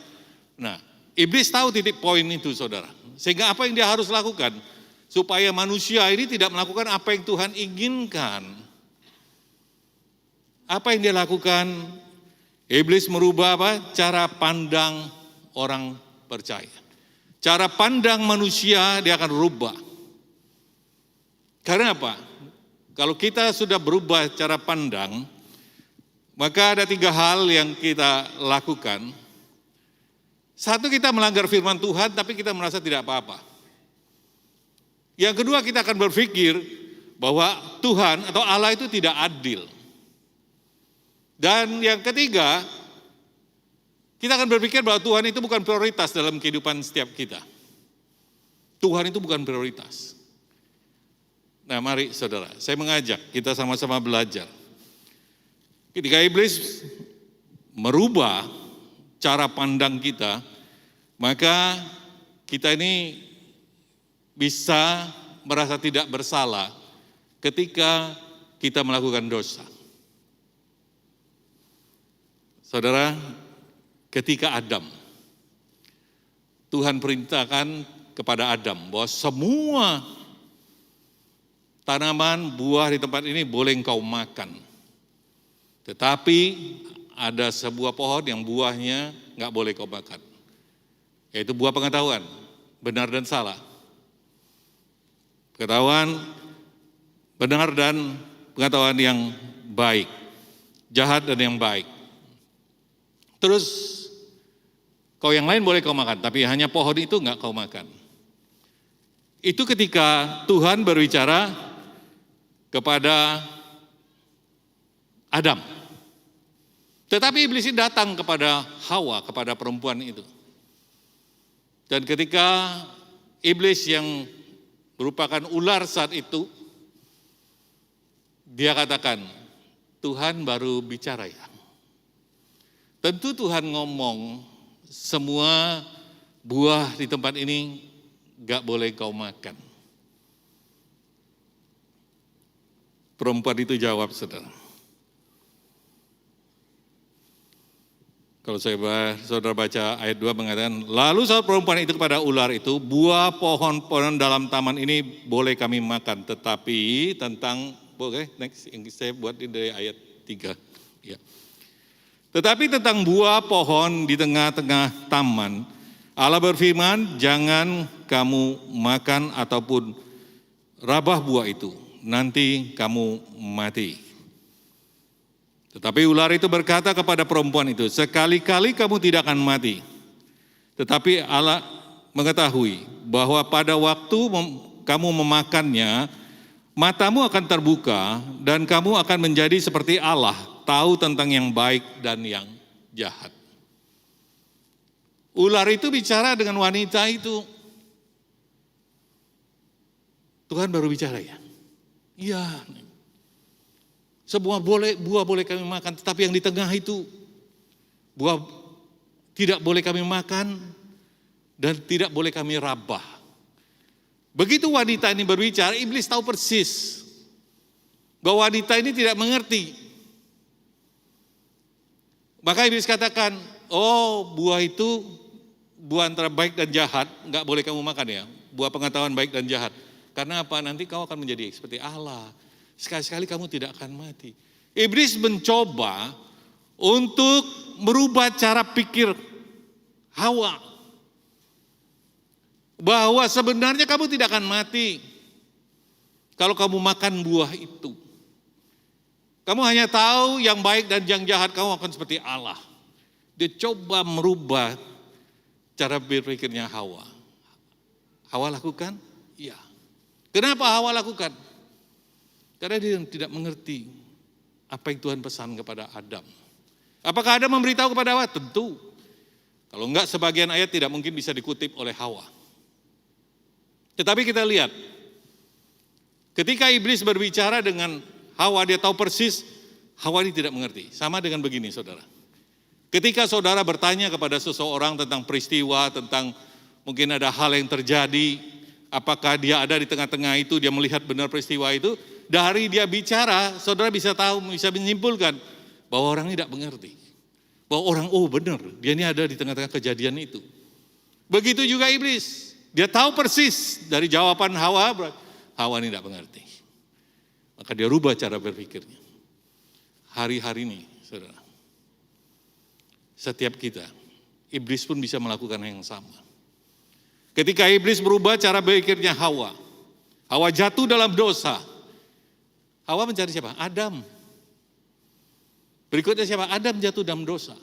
Nah, iblis tahu titik poin itu saudara. Sehingga apa yang dia harus lakukan? Supaya manusia ini tidak melakukan apa yang Tuhan inginkan. Apa yang dia lakukan? Iblis merubah apa? Cara pandang orang percaya. Cara pandang manusia dia akan rubah. Karena apa? Kalau kita sudah berubah cara pandang, maka ada 3 hal yang kita lakukan. Satu, kita melanggar firman Tuhan, tapi kita merasa tidak apa-apa. Yang kedua, kita akan berpikir bahwa Tuhan atau Allah itu tidak adil. Dan yang ketiga, kita akan berpikir bahwa Tuhan itu bukan prioritas dalam kehidupan setiap kita. Tuhan itu bukan prioritas. Nah mari saudara, saya mengajak kita sama-sama belajar. Ketika iblis merubah cara pandang kita, maka kita ini bisa merasa tidak bersalah ketika kita melakukan dosa. Saudara, ketika Adam Tuhan perintahkan kepada Adam bahwa semua tanaman buah di tempat ini boleh engkau makan. Tetapi ada sebuah pohon yang buahnya nggak boleh kau makan. Yaitu buah pengetahuan, benar dan salah. Pengetahuan benar dan pengetahuan yang baik. Jahat dan yang baik. Terus kau yang lain boleh kau makan, tapi hanya pohon itu nggak kau makan. Itu ketika Tuhan berbicara kepada Adam. Tetapi iblis itu datang kepada Hawa, kepada perempuan itu. Dan ketika iblis yang merupakan ular saat itu, dia katakan, Tuhan baru bicara ya. Tentu Tuhan ngomong, semua buah di tempat ini gak boleh kau makan. Perempuan itu jawab, saudara. Kalau saudara baca ayat 2 mengatakan, lalu saat perempuan itu kepada ular itu, buah pohon-pohon dalam taman ini boleh kami makan, tetapi tentang, boleh next, yang saya buat ini dari ayat 3. Ya. Tetapi tentang buah pohon di tengah-tengah taman, Allah berfirman, jangan kamu makan ataupun rabah buah itu, nanti kamu mati. Tetapi ular itu berkata kepada perempuan itu, sekali-kali kamu tidak akan mati. Tetapi Allah mengetahui bahwa pada waktu kamu memakannya, matamu akan terbuka dan kamu akan menjadi seperti Allah, tahu tentang yang baik dan yang jahat. Ular itu bicara dengan wanita itu. Tuhan baru bicara ya? Iya. Semua buah boleh kami makan, tetapi yang di tengah itu buah tidak boleh kami makan dan tidak boleh kami rabah. Begitu wanita ini berbicara, iblis tahu persis bahwa wanita ini tidak mengerti. Maka iblis katakan, oh buah itu buah antara baik dan jahat, enggak boleh kamu makan ya. Buah pengetahuan baik dan jahat. Karena apa? Nanti kau akan menjadi seperti Allah. Sekali-sekali kamu tidak akan mati. Iblis mencoba untuk merubah cara pikir Hawa. Bahwa sebenarnya kamu tidak akan mati kalau kamu makan buah itu. Kamu hanya tahu yang baik dan yang jahat, kamu akan seperti Allah. Dia coba merubah cara berpikirnya Hawa. Hawa lakukan? Iya. Kenapa Hawa lakukan? Karena dia tidak mengerti apa yang Tuhan pesan kepada Adam. Apakah Adam memberitahu kepada Hawa? Tentu. Kalau enggak, sebagian ayat tidak mungkin bisa dikutip oleh Hawa. Tetapi kita lihat, ketika iblis berbicara dengan Hawa, dia tahu persis Hawa ini tidak mengerti. Sama dengan begini, saudara. Ketika saudara bertanya kepada seseorang tentang peristiwa, tentang mungkin ada hal yang terjadi, apakah dia ada di tengah-tengah itu, dia melihat benar peristiwa itu, dari dia bicara, saudara bisa tahu, bisa menyimpulkan bahwa orang ini tidak mengerti. Bahwa orang, oh benar, dia ini ada di tengah-tengah kejadian itu. Begitu juga iblis. Dia tahu persis dari jawaban Hawa, Hawa ini tidak mengerti. Maka dia rubah cara berpikirnya. Hari-hari ini, saudara, setiap kita, iblis pun bisa melakukan yang sama. Ketika iblis berubah cara berpikirnya Hawa, Hawa jatuh dalam dosa. Hawa mencari siapa? Adam. Berikutnya siapa? Adam jatuh dalam dosa.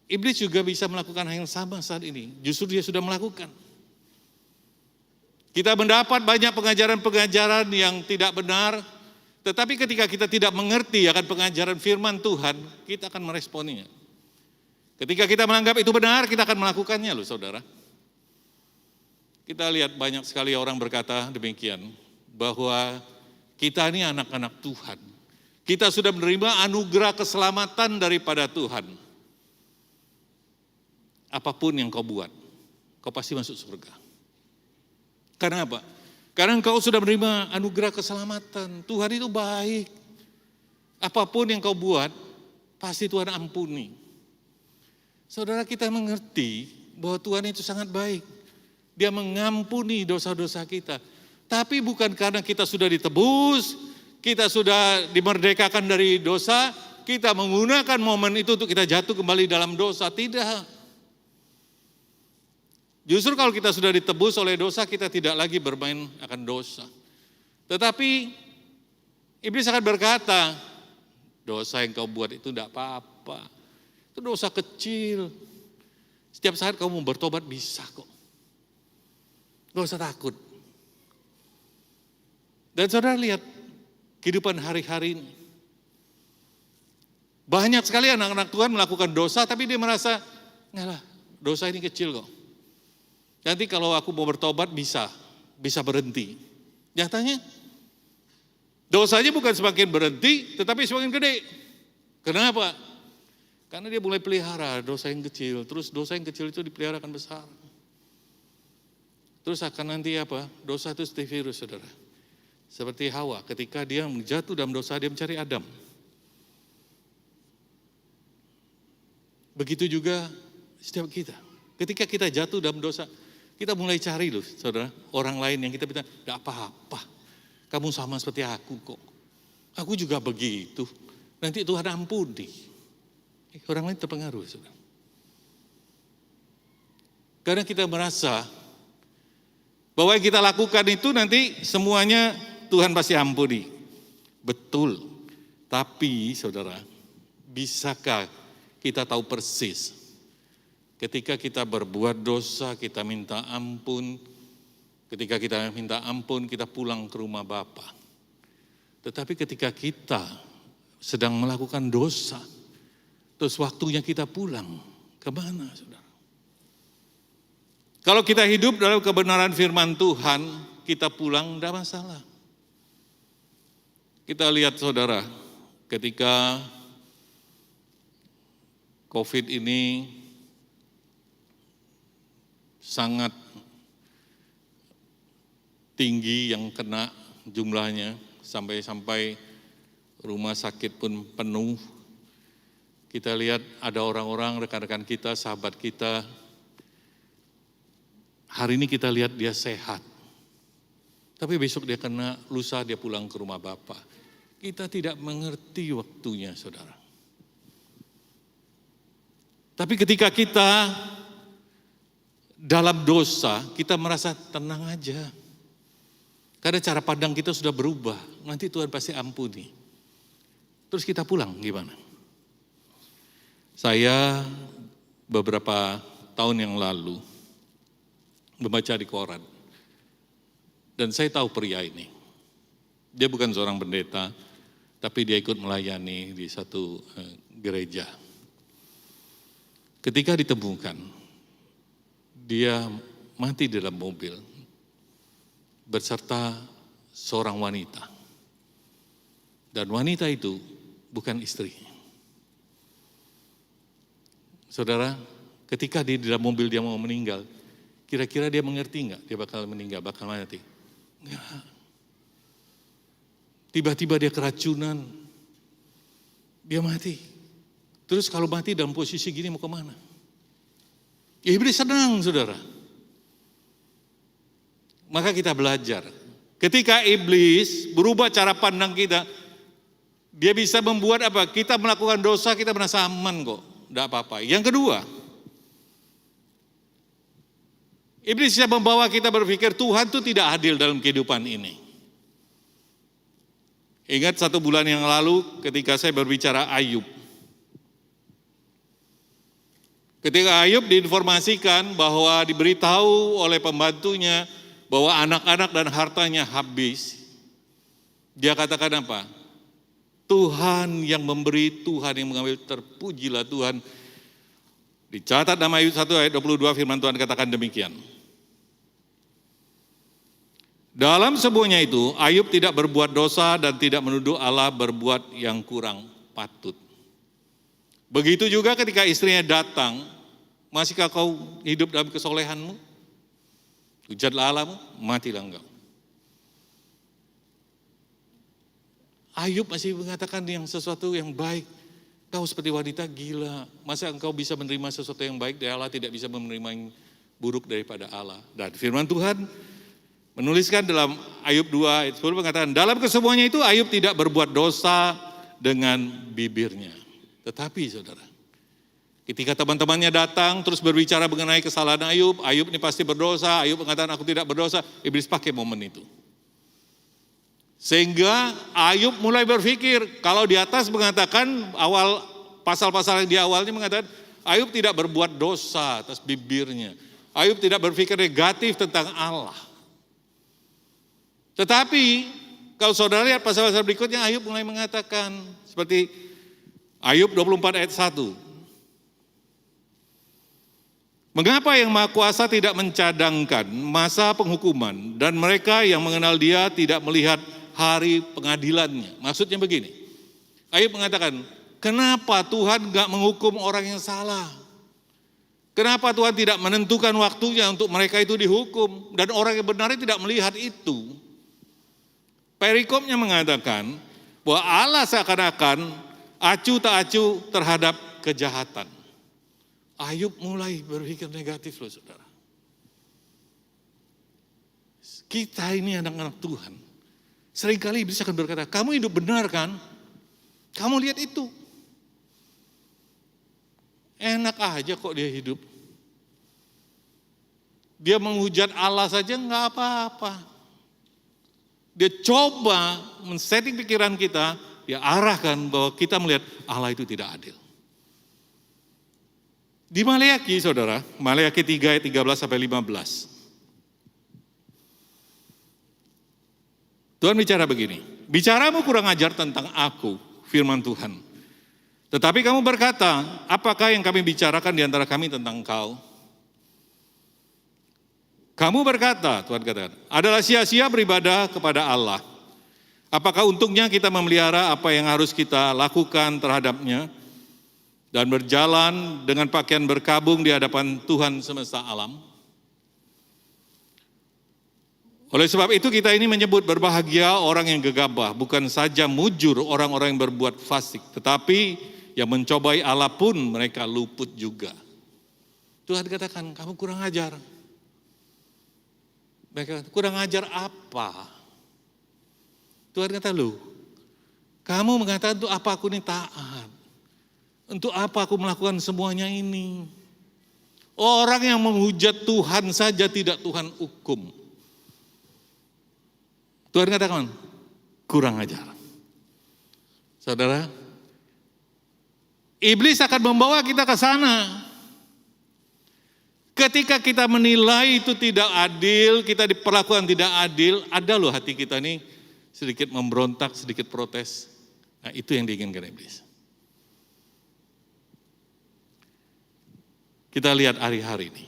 Iblis juga bisa melakukan hal yang sama saat ini. Justru dia sudah melakukan. Kita mendapat banyak pengajaran-pengajaran yang tidak benar. Tetapi ketika kita tidak mengerti akan pengajaran firman Tuhan, kita akan meresponinya. Ketika kita menganggap itu benar, kita akan melakukannya loh saudara. Kita lihat banyak sekali orang berkata demikian, bahwa kita ini anak-anak Tuhan. Kita sudah menerima anugerah keselamatan daripada Tuhan. Apapun yang kau buat, kau pasti masuk surga. Karena apa? Karena engkau sudah menerima anugerah keselamatan. Tuhan itu baik. Apapun yang kau buat, pasti Tuhan ampuni. Saudara, kita mengerti bahwa Tuhan itu sangat baik. Dia mengampuni dosa-dosa kita. Tapi bukan karena kita sudah ditebus, kita sudah dimerdekakan dari dosa, kita menggunakan momen itu untuk kita jatuh kembali dalam dosa. Tidak. Justru kalau kita sudah ditebus oleh dosa, kita tidak lagi bermain akan dosa. Tetapi iblis akan berkata, dosa yang kau buat itu tidak apa-apa. Itu dosa kecil. Setiap saat kamu mau bertobat bisa kok. Gak usah takut. Dan saudara lihat kehidupan hari-hari ini. Banyak sekali anak-anak Tuhan melakukan dosa, tapi dia merasa, ngalah, dosa ini kecil kok. Nanti kalau aku mau bertobat bisa berhenti. Nyatanya dosanya bukan semakin berhenti, tetapi semakin gede. Kenapa? Karena dia mulai pelihara dosa yang kecil, terus dosa yang kecil itu dipelihara akan besar. Terus akan nanti apa? Dosa itu seperti virus, saudara. Seperti Hawa, ketika dia jatuh dalam dosa, dia mencari Adam. Begitu juga setiap kita. Ketika kita jatuh dalam dosa, kita mulai cari loh, saudara, orang lain yang kita bilang, gak apa-apa, kamu sama seperti aku kok. Aku juga begitu, nanti Tuhan ampuni. Orang lain terpengaruh, saudara. Karena kita merasa bahwa yang kita lakukan itu nanti semuanya Tuhan pasti ampuni. Betul, tapi saudara, bisakah kita tahu persis ketika kita berbuat dosa, kita minta ampun. Ketika kita minta ampun, kita pulang ke rumah Bapa. Tetapi ketika kita sedang melakukan dosa, terus waktunya kita pulang, kemana, saudara? Kalau kita hidup dalam kebenaran firman Tuhan, kita pulang, tidak masalah. Kita lihat, saudara, ketika COVID ini sangat tinggi yang kena jumlahnya, sampai rumah sakit pun penuh. Kita lihat ada orang-orang, rekan-rekan kita, sahabat kita, hari ini kita lihat dia sehat. Tapi besok dia kena, lusa dia pulang ke rumah Bapa. Kita tidak mengerti waktunya, saudara. Tapi ketika kita dalam dosa, kita merasa tenang aja. Karena cara pandang kita sudah berubah, nanti Tuhan pasti ampuni. Terus kita pulang gimana? Saya beberapa tahun yang lalu membaca di koran. Dan saya tahu pria ini. Dia bukan seorang pendeta, tapi dia ikut melayani di satu gereja. Ketika ditemukan, dia mati dalam mobil beserta seorang wanita. Dan wanita itu bukan istrinya. Saudara, ketika dia di dalam mobil dia mau meninggal, kira-kira dia mengerti enggak dia bakal meninggal, bakal mati? Enggak. Tiba-tiba dia keracunan, dia mati. Terus kalau mati dalam posisi gini mau kemana? Ya, iblis senang, saudara. Maka kita belajar. Ketika iblis berubah cara pandang kita, dia bisa membuat apa? Kita melakukan dosa, kita merasa aman kok. Tidak apa-apa. Yang kedua, iblis bisa membawa kita berpikir Tuhan itu tidak adil dalam kehidupan ini. Ingat 1 bulan yang lalu ketika saya berbicara Ayub. Ketika Ayub diinformasikan bahwa diberitahu oleh pembantunya bahwa anak-anak dan hartanya habis. Dia katakan apa? Tuhan yang memberi, Tuhan yang mengambil, terpujilah Tuhan. Dicatat nama Ayub 1 ayat 22 firman Tuhan katakan demikian. Dalam semuanya itu, Ayub tidak berbuat dosa dan tidak menuduh Allah berbuat yang kurang patut. Begitu juga ketika istrinya datang, masihkah kau hidup dalam kesolehanmu? Hujatlah Allahmu, matilah engkau. Ayub masih mengatakan yang sesuatu yang baik. Kau seperti wanita gila. Masa engkau bisa menerima sesuatu yang baik dari Allah, tidak bisa menerima yang buruk daripada Allah. Dan firman Tuhan menuliskan dalam Ayub 2 ayat 10 mengatakan, dalam kesemuanya itu Ayub tidak berbuat dosa dengan bibirnya. Tetapi saudara, ketika teman-temannya datang terus berbicara mengenai kesalahan Ayub, Ayub ini pasti berdosa, Ayub mengatakan aku tidak berdosa, iblis pakai momen itu. Sehingga Ayub mulai berpikir, kalau di atas mengatakan awal pasal-pasal yang di awalnya mengatakan Ayub tidak berbuat dosa atas bibirnya. Ayub tidak berpikir negatif tentang Allah. Tetapi kalau saudara lihat pasal-pasal berikutnya, Ayub mulai mengatakan seperti Ayub 24 ayat 1. Mengapa yang Maha Kuasa tidak mencadangkan masa penghukuman dan mereka yang mengenal Dia tidak melihat hari pengadilannya? Maksudnya begini, Ayub mengatakan, kenapa Tuhan gak menghukum orang yang salah? Kenapa Tuhan tidak menentukan waktunya untuk mereka itu dihukum? Dan orang yang benar tidak melihat itu. Perikopnya mengatakan bahwa Allah seakan-akan acuh tak acuh terhadap kejahatan. Ayub mulai berpikir negatif loh saudara. Kita ini anak-anak Tuhan. Seringkali iblis akan berkata, kamu hidup benar kan? Kamu lihat itu. Enak aja kok dia hidup. Dia menghujat Allah saja nggak apa-apa. Dia coba men-setting pikiran kita, dia arahkan bahwa kita melihat Allah itu tidak adil. Di Maleakhi saudara, Maleakhi 3 ayat 13 sampai 15. Tuhan bicara begini, bicaramu kurang ajar tentang aku, firman Tuhan. Tetapi kamu berkata, apakah yang kami bicarakan di antara kami tentang engkau? Kamu berkata, Tuhan katakan, adalah sia-sia beribadah kepada Allah. Apakah untungnya kita memelihara apa yang harus kita lakukan terhadapnya dan berjalan dengan pakaian berkabung di hadapan Tuhan semesta alam? Oleh sebab itu kita ini menyebut berbahagia orang yang gegabah, bukan saja mujur orang-orang yang berbuat fasik, tetapi yang mencobai Allah pun mereka luput juga. Tuhan katakan, kamu kurang ajar. Mereka kurang ajar apa? Tuhan kata, loh, kamu mengatakan untuk apa aku ini taat? Untuk apa aku melakukan semuanya ini? Orang yang menghujat Tuhan saja tidak Tuhan hukum. Tuhan katakan, kurang ajar. Saudara, iblis akan membawa kita ke sana. Ketika kita menilai itu tidak adil, kita diperlakukan tidak adil, ada loh hati kita ini sedikit memberontak, sedikit protes. Nah itu yang diinginkan iblis. Kita lihat hari-hari ini.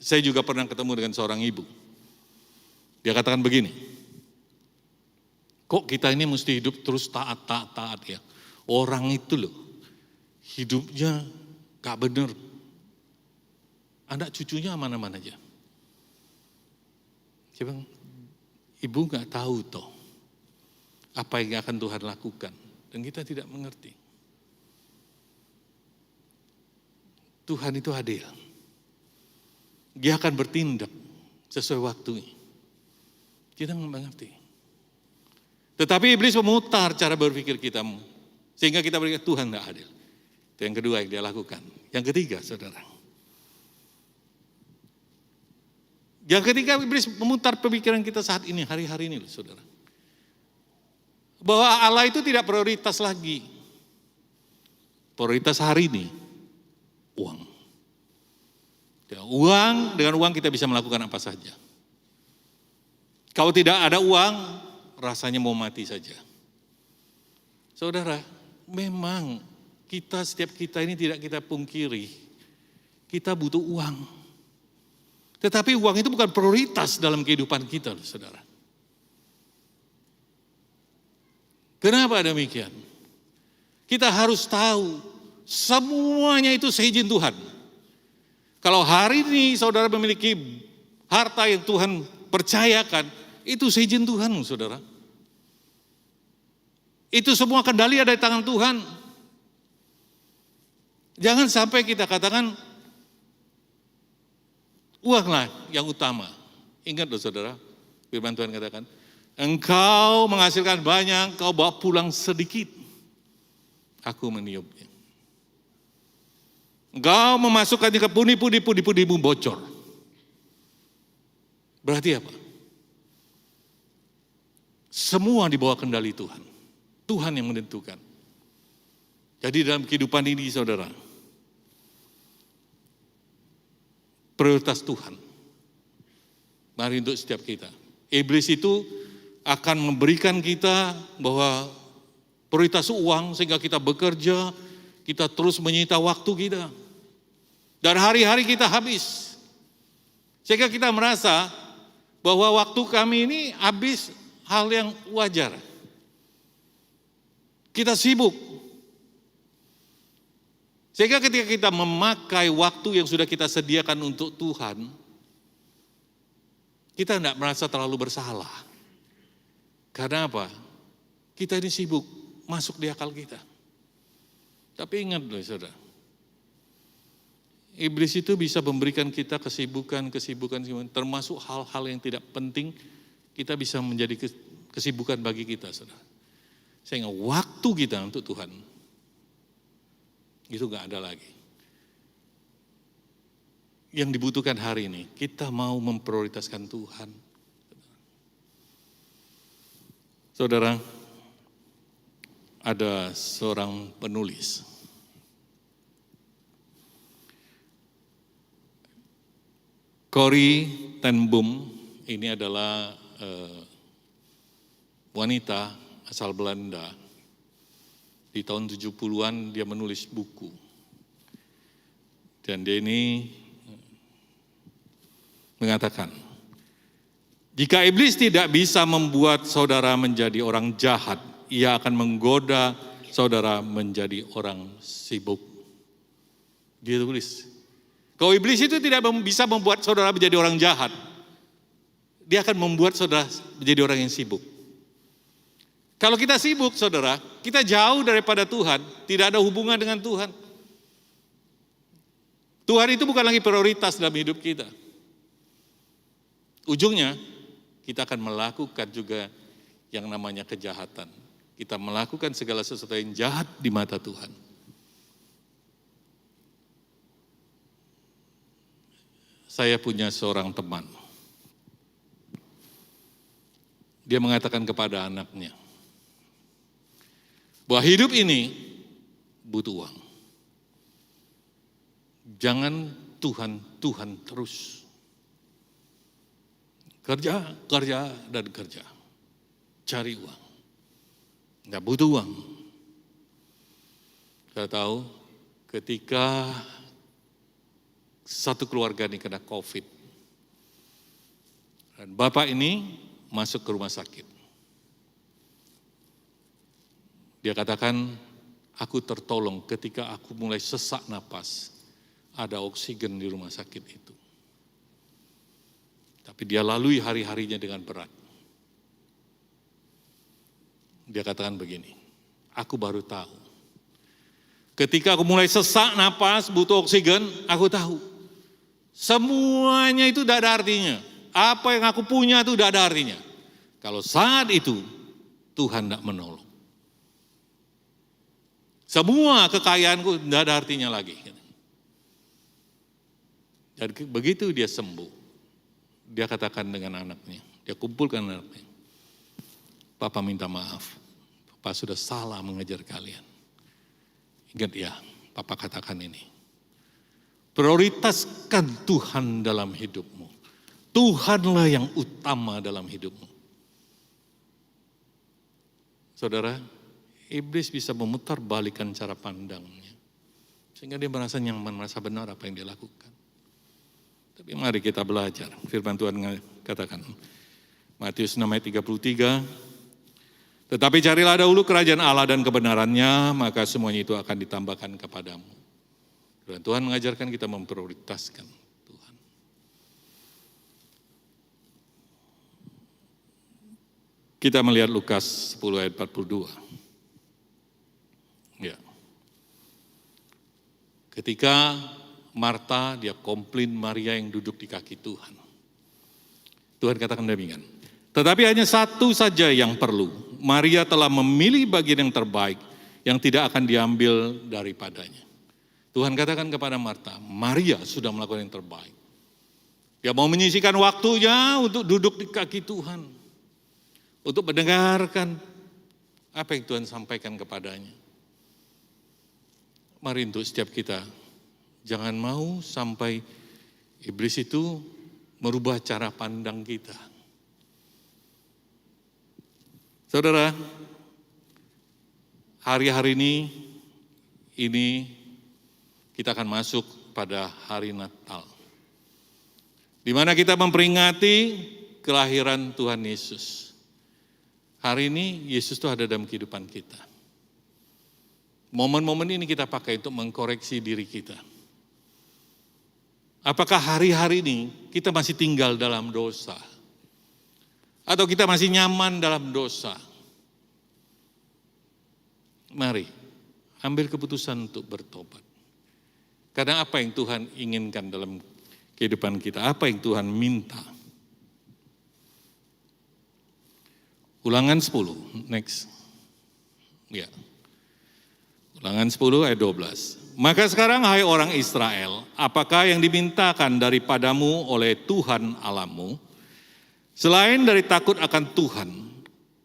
Saya juga pernah ketemu dengan seorang ibu. Dia katakan begini, kok kita ini mesti hidup terus taat ya. Orang itu loh, hidupnya gak bener. Anak cucunya aman-aman aja. Saya bilang, ibu gak tahu toh apa yang akan Tuhan lakukan. Dan kita tidak mengerti. Tuhan itu adil. Dia akan bertindak sesuai waktunya. Kita nggak mengerti. Tetapi iblis memutar cara berpikir kita. Sehingga kita berpikir Tuhan nggak adil. Itu yang kedua yang dia lakukan. Yang ketiga saudara. Yang ketiga iblis memutar pemikiran kita saat ini, hari-hari ini loh saudara. Bahwa Allah itu tidak prioritas lagi. Prioritas hari ini, uang. Dengan uang kita bisa melakukan apa saja. Kalau tidak ada uang, rasanya mau mati saja. Saudara, memang setiap kita ini tidak kita pungkiri. Kita butuh uang. Tetapi uang itu bukan prioritas dalam kehidupan kita, saudara. Kenapa demikian? Kita harus tahu, semuanya itu seizin Tuhan. Kalau hari ini saudara memiliki harta yang Tuhan percayakan, itu seizin Tuhan, saudara. Itu semua kendali ada di tangan Tuhan. Jangan sampai kita katakan uanglah yang utama. Ingat loh saudara, firman Tuhan katakan, engkau menghasilkan banyak, kau bawa pulang sedikit. Aku meniupnya. Engkau memasukkannya ke pundi-pundi-pundi-pundimu bocor. Berarti apa? Semua di bawah kendali Tuhan. Tuhan yang menentukan. Jadi dalam kehidupan ini saudara, prioritas Tuhan. Mari untuk setiap kita. Iblis itu akan memberikan kita bahwa prioritas uang sehingga kita bekerja, kita terus menyita waktu kita. Dan hari-hari kita habis. Sehingga kita merasa bahwa waktu kami ini habis hal yang wajar. Kita sibuk. Sehingga ketika kita memakai waktu yang sudah kita sediakan untuk Tuhan, kita tidak merasa terlalu bersalah. Karena apa? Kita ini sibuk, masuk di akal kita. Tapi ingat loh saudara, iblis itu bisa memberikan kita kesibukan, termasuk hal-hal yang tidak penting, kita bisa menjadi kesibukan bagi kita saudara. Sehingga waktu kita untuk Tuhan, itu gak ada lagi. Yang dibutuhkan hari ini, kita mau memprioritaskan Tuhan. Saudara, ada seorang penulis. Corrie ten Boom, ini adalah wanita asal Belanda. Di tahun 70-an dia menulis buku. Dan dia ini mengatakan, jika iblis tidak bisa membuat saudara menjadi orang jahat, ia akan menggoda saudara menjadi orang sibuk. Dia tulis, kalau iblis itu tidak bisa membuat saudara menjadi orang jahat, dia akan membuat saudara menjadi orang yang sibuk. Kalau kita sibuk, saudara, kita jauh daripada Tuhan, tidak ada hubungan dengan Tuhan. Tuhan itu bukan lagi prioritas dalam hidup kita. Ujungnya, kita akan melakukan juga yang namanya kejahatan. Kita melakukan segala sesuatu yang jahat di mata Tuhan. Saya punya seorang teman. Dia mengatakan kepada anaknya, bahwa hidup ini butuh uang. Jangan Tuhan terus. Kerja, dan kerja. Cari uang. Nggak butuh uang. Saya tahu ketika satu keluarga ini kena COVID. Dan bapak ini masuk ke rumah sakit. Dia katakan, aku tertolong ketika aku mulai sesak napas. Ada oksigen di rumah sakit itu. Tapi dia lalui hari-harinya dengan berat. Dia katakan begini, aku baru tahu. Ketika aku mulai sesak napas, butuh oksigen, aku tahu. Semuanya itu tidak ada artinya. Apa yang aku punya itu tidak ada artinya. Kalau saat itu, Tuhan tidak menolong. Semua kekayaanku tidak ada artinya lagi. Dan begitu dia sembuh, dia katakan dengan anaknya, dia kumpulkan anaknya, Papa minta maaf, Papa sudah salah mengajar kalian. Ingat ya, Papa katakan ini, prioritaskan Tuhan dalam hidupmu. Tuhanlah yang utama dalam hidupmu. Saudara, iblis bisa memutar balikan cara pandangnya. Sehingga dia merasa nyaman, merasa benar apa yang dia lakukan. Tapi mari kita belajar. Firman Tuhan katakan, Matius 6 ayat 33, tetapi carilah dahulu kerajaan Allah dan kebenarannya, maka semuanya itu akan ditambahkan kepadamu. Dan Tuhan mengajarkan kita memprioritaskan Tuhan. Kita melihat Lukas 10 ayat 42. Ya. Ketika Marta, dia komplain Maria yang duduk di kaki Tuhan. Tuhan katakan demikian. Tetapi hanya satu saja yang perlu. Maria telah memilih bagian yang terbaik yang tidak akan diambil daripadanya. Tuhan katakan kepada Marta, Maria sudah melakukan yang terbaik. Dia mau menyisihkan waktunya untuk duduk di kaki Tuhan. Untuk mendengarkan apa yang Tuhan sampaikan kepadanya. Mari untuk setiap kita, jangan mau sampai iblis itu merubah cara pandang kita. Saudara, hari-hari ini kita akan masuk pada hari Natal. Di mana kita memperingati kelahiran Tuhan Yesus. Hari ini Yesus itu ada dalam kehidupan kita. Momen-momen ini kita pakai untuk mengkoreksi diri kita. Apakah hari-hari ini kita masih tinggal dalam dosa? Atau kita masih nyaman dalam dosa? Mari, ambil keputusan untuk bertobat. Karena apa yang Tuhan inginkan dalam kehidupan kita, apa yang Tuhan minta. Ulangan 10, next. Ya. Ulangan 10 ayat 12. Maka sekarang hai orang Israel, apakah yang dimintakan daripadamu oleh Tuhan Allahmu, selain dari takut akan Tuhan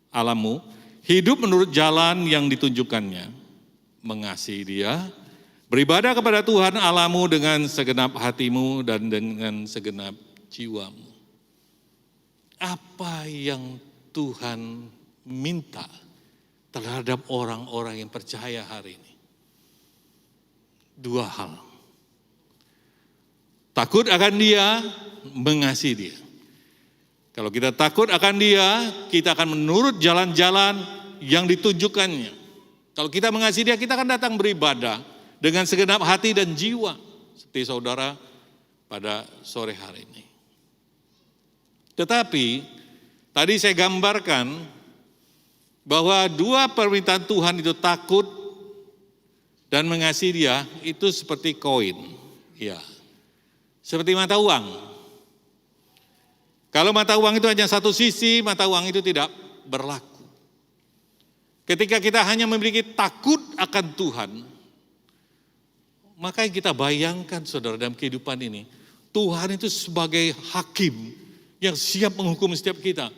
Allahmu, hidup menurut jalan yang ditunjukkannya, mengasihi Dia, beribadah kepada Tuhan Allahmu dengan segenap hatimu dan dengan segenap jiwamu. Apa yang Tuhan minta terhadap orang-orang yang percaya hari ini? Dua hal. Takut akan Dia, mengasihi Dia. Kalau kita takut akan Dia, kita akan menurut jalan-jalan yang ditunjukkannya. Kalau kita mengasihi Dia, kita akan datang beribadah dengan segenap hati dan jiwa. Seperti saudara pada sore hari ini. Tetapi, tadi saya gambarkan bahwa dua permintaan Tuhan itu takut dan mengasihi Dia itu seperti koin. Ya, seperti mata uang. Kalau mata uang itu hanya satu sisi, mata uang itu tidak berlaku. Ketika kita hanya memiliki takut akan Tuhan, maka yang kita bayangkan saudara dalam kehidupan ini, Tuhan itu sebagai hakim yang siap menghukum setiap kita.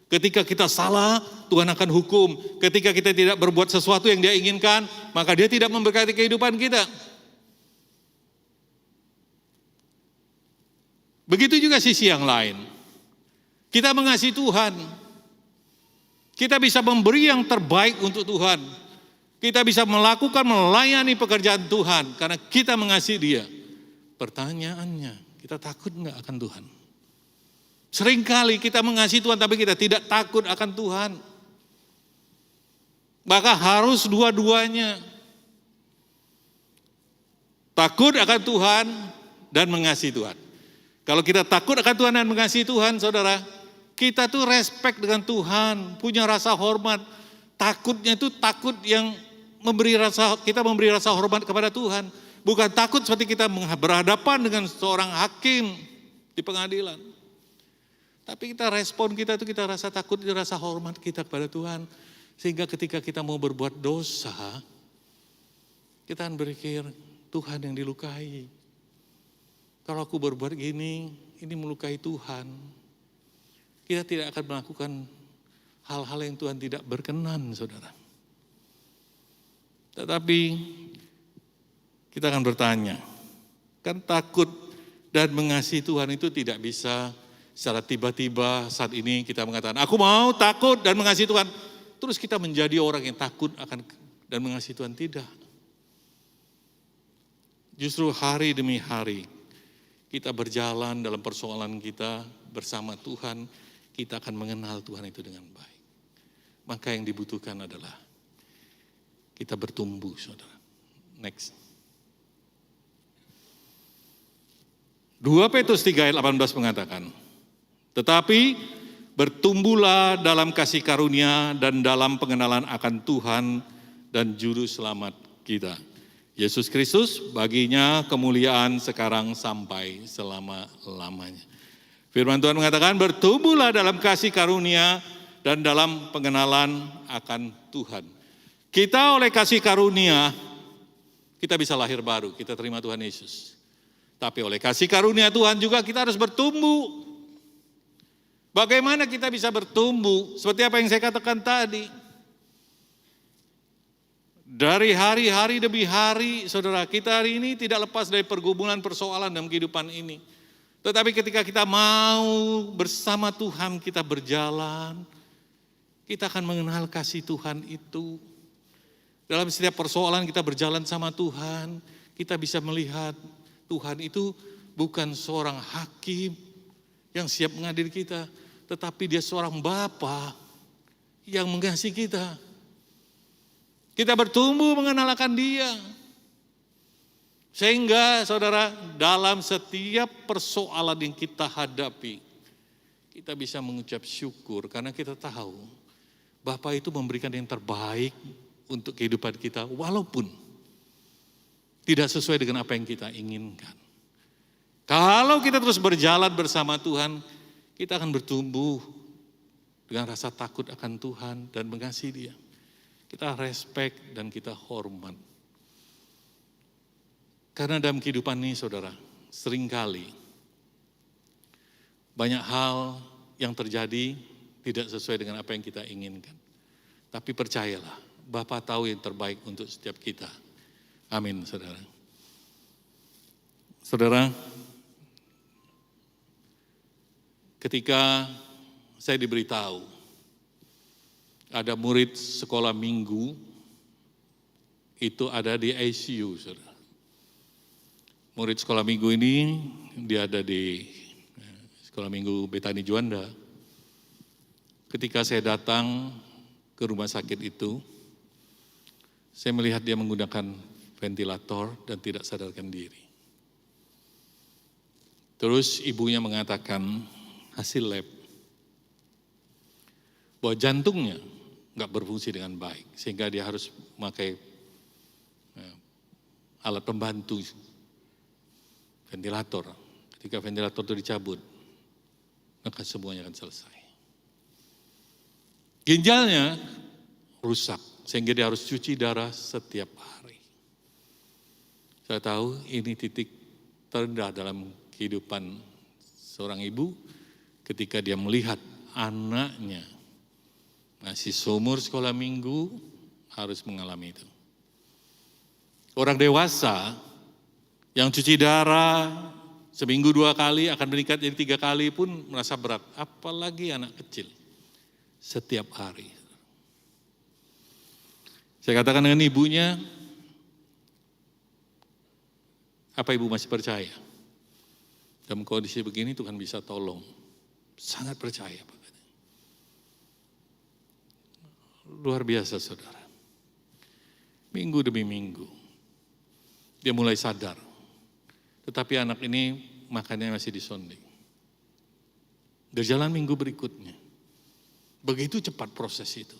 Ketika kita salah, Tuhan akan hukum. Ketika kita tidak berbuat sesuatu yang Dia inginkan, maka Dia tidak memberkati kehidupan kita. Begitu juga sisi yang lain. Kita mengasihi Tuhan. Kita bisa memberi yang terbaik untuk Tuhan. Kita bisa melakukan, melayani pekerjaan Tuhan karena kita mengasihi Dia. Pertanyaannya, kita takut enggak akan Tuhan? Seringkali kita mengasihi Tuhan tapi kita tidak takut akan Tuhan. Maka harus dua-duanya. Takut akan Tuhan dan mengasihi Tuhan. Kalau kita takut akan Tuhan dan mengasihi Tuhan, saudara, kita tuh respect dengan Tuhan, punya rasa hormat. Takutnya itu takut yang kita memberi rasa hormat kepada Tuhan. Bukan takut seperti kita berhadapan dengan seorang hakim di pengadilan. Tapi kita respon kita itu kita rasa takut, rasa hormat kita kepada Tuhan. Sehingga ketika kita mau berbuat dosa, kita akan berpikir Tuhan yang dilukai. Kalau aku berbuat gini, ini melukai Tuhan. Kita tidak akan melakukan hal-hal yang Tuhan tidak berkenan, saudara. Tetapi kita akan bertanya, kan takut dan mengasihi Tuhan itu tidak bisa secara tiba-tiba saat ini kita mengatakan, aku mau takut dan mengasihi Tuhan. Terus kita menjadi orang yang takut akan dan mengasihi Tuhan, tidak. Justru hari demi hari kita berjalan dalam persoalan kita bersama Tuhan, kita akan mengenal Tuhan itu dengan baik. Maka yang dibutuhkan adalah kita bertumbuh, saudara. Next. 2 Petrus 3 ayat 18 mengatakan, tetapi bertumbuhlah dalam kasih karunia dan dalam pengenalan akan Tuhan dan Juru Selamat kita, Yesus Kristus baginya kemuliaan sekarang sampai selama-lamanya. Firman Tuhan mengatakan bertumbuhlah dalam kasih karunia dan dalam pengenalan akan Tuhan. Kita oleh kasih karunia, kita bisa lahir baru, kita terima Tuhan Yesus. Tapi oleh kasih karunia Tuhan juga kita harus bertumbuh. Bagaimana kita bisa bertumbuh? Seperti apa yang saya katakan tadi. Dari hari-hari demi hari, saudara, kita hari ini tidak lepas dari pergumulan persoalan dalam kehidupan ini. Tetapi ketika kita mau bersama Tuhan, kita berjalan, kita akan mengenal kasih Tuhan itu. Dalam setiap persoalan kita berjalan sama Tuhan, kita bisa melihat Tuhan itu bukan seorang hakim yang siap mengadili kita, tetapi dia seorang Bapa yang mengasihi kita. Kita bertumbuh mengenalkan Dia. Sehingga saudara, dalam setiap persoalan yang kita hadapi, kita bisa mengucap syukur karena kita tahu Bapa itu memberikan yang terbaik untuk kehidupan kita walaupun tidak sesuai dengan apa yang kita inginkan. Kalau kita terus berjalan bersama Tuhan, kita akan bertumbuh dengan rasa takut akan Tuhan dan mengasihi Dia. Kita respect dan kita hormat. Karena dalam kehidupan ini saudara, seringkali banyak hal yang terjadi tidak sesuai dengan apa yang kita inginkan. Tapi percayalah, Bapa tahu yang terbaik untuk setiap kita. Amin, saudara. Saudara, ketika saya diberitahu ada murid sekolah minggu itu ada di ICU, saudara. Murid sekolah minggu ini dia ada di sekolah minggu Betani Juanda. Ketika saya datang ke rumah sakit itu, saya melihat dia menggunakan ventilator dan tidak sadarkan diri. Terus ibunya mengatakan hasil lab bahwa jantungnya nggak berfungsi dengan baik, sehingga dia harus memakai alat pembantu ventilator. Ketika ventilator itu dicabut, maka semuanya akan selesai. Ginjalnya rusak, sehingga dia harus cuci darah setiap hari. Saya tahu ini titik terendah dalam kehidupan seorang ibu ketika dia melihat anaknya masih seumur sekolah minggu harus mengalami itu. Orang dewasa yang cuci darah seminggu 2 kali akan meningkat jadi 3 kali pun merasa berat. Apalagi anak kecil setiap hari. Saya katakan dengan ibunya, apa ibu masih percaya? Dalam kondisi begini Tuhan bisa tolong. Sangat percaya Pak. Luar biasa saudara. Minggu demi minggu. Dia mulai sadar. Tetapi anak ini makannya masih disonding. Berjalan minggu berikutnya. Begitu cepat proses itu.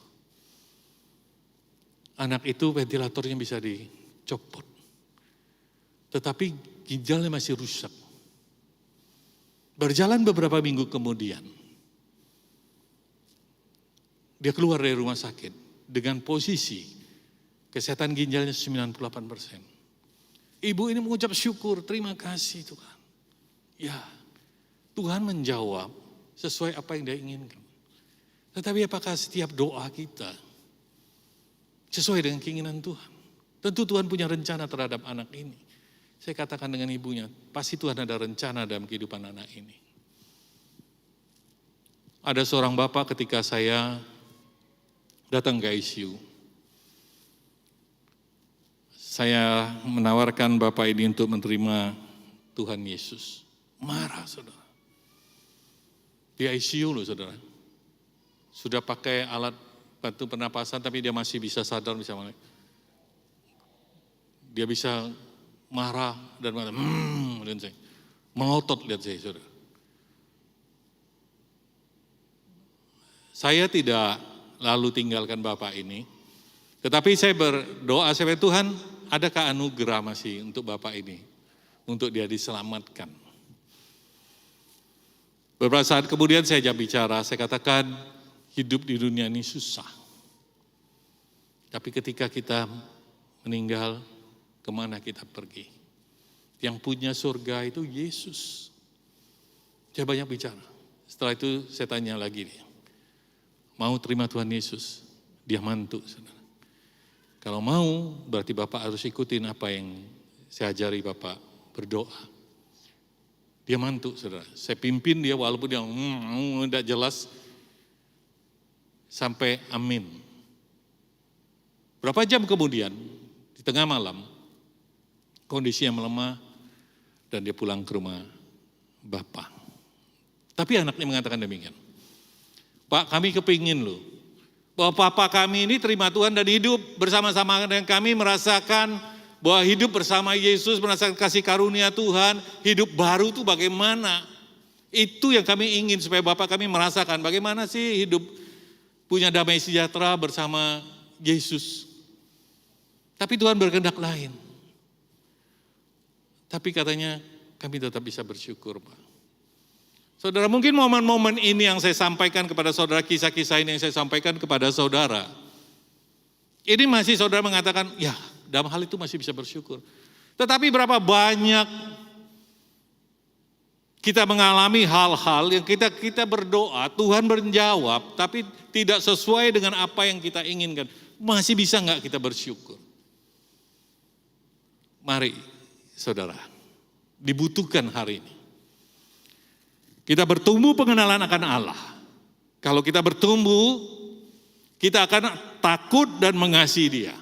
Anak itu ventilatornya bisa dicopot. Tetapi ginjalnya masih rusak. Berjalan beberapa minggu kemudian. Dia keluar dari rumah sakit dengan posisi kesehatan ginjalnya 98%. Ibu ini mengucap syukur, terima kasih Tuhan. Ya, Tuhan menjawab sesuai apa yang dia inginkan. Tetapi apakah setiap doa kita sesuai dengan keinginan Tuhan? Tentu Tuhan punya rencana terhadap anak ini. Saya katakan dengan ibunya, pasti Tuhan ada rencana dalam kehidupan anak ini. Ada seorang bapak ketika saya datang ke ICU. Saya menawarkan bapak ini untuk menerima Tuhan Yesus. Marah saudara. Di ICU loh saudara. Sudah pakai alat bantu pernapasan tapi dia masih bisa sadar, bisa mulai. Dia bisa marah dan melotot lihat saya saudara. Saya tidak lalu tinggalkan bapak ini. Tetapi saya berdoa, saya Tuhan adakah anugerah masih untuk Bapak ini? Untuk dia diselamatkan. Beberapa saat kemudian saya ajak bicara, saya katakan hidup di dunia ini susah. Tapi ketika kita meninggal, kemana kita pergi? Yang punya surga itu Yesus. Saya banyak bicara. Setelah itu saya tanya lagi dia, mau terima Tuhan Yesus? Dia mantu, saudara. Kalau mau, berarti Bapak harus ikutin apa yang saya ajari Bapak, berdoa. Dia mantu, saudara. Saya pimpin dia walaupun dia tidak jelas, sampai amin. Berapa jam kemudian, di tengah malam, kondisinya melemah, dan dia pulang ke rumah Bapak. Tapi anaknya mengatakan demikian, Pak, kami kepingin loh, bahwa Papa kami ini terima Tuhan dan hidup bersama-sama dengan kami, merasakan bahwa hidup bersama Yesus, merasakan kasih karunia Tuhan, hidup baru itu bagaimana. Itu yang kami ingin supaya Bapak kami merasakan bagaimana sih hidup punya damai sejahtera bersama Yesus. Tapi Tuhan berkehendak lain. Tapi katanya kami tetap bisa bersyukur, Pak. Saudara, mungkin momen-momen ini yang saya sampaikan kepada saudara, kisah-kisah ini yang saya sampaikan kepada saudara. Ini masih saudara mengatakan, ya dalam hal itu masih bisa bersyukur. Tetapi berapa banyak kita mengalami hal-hal yang kita berdoa, Tuhan menjawab, tapi tidak sesuai dengan apa yang kita inginkan. Masih bisa enggak kita bersyukur? Mari saudara, dibutuhkan hari ini. Kita bertumbuh pengenalan akan Allah. Kalau kita bertumbuh, kita akan takut dan mengasihi Dia.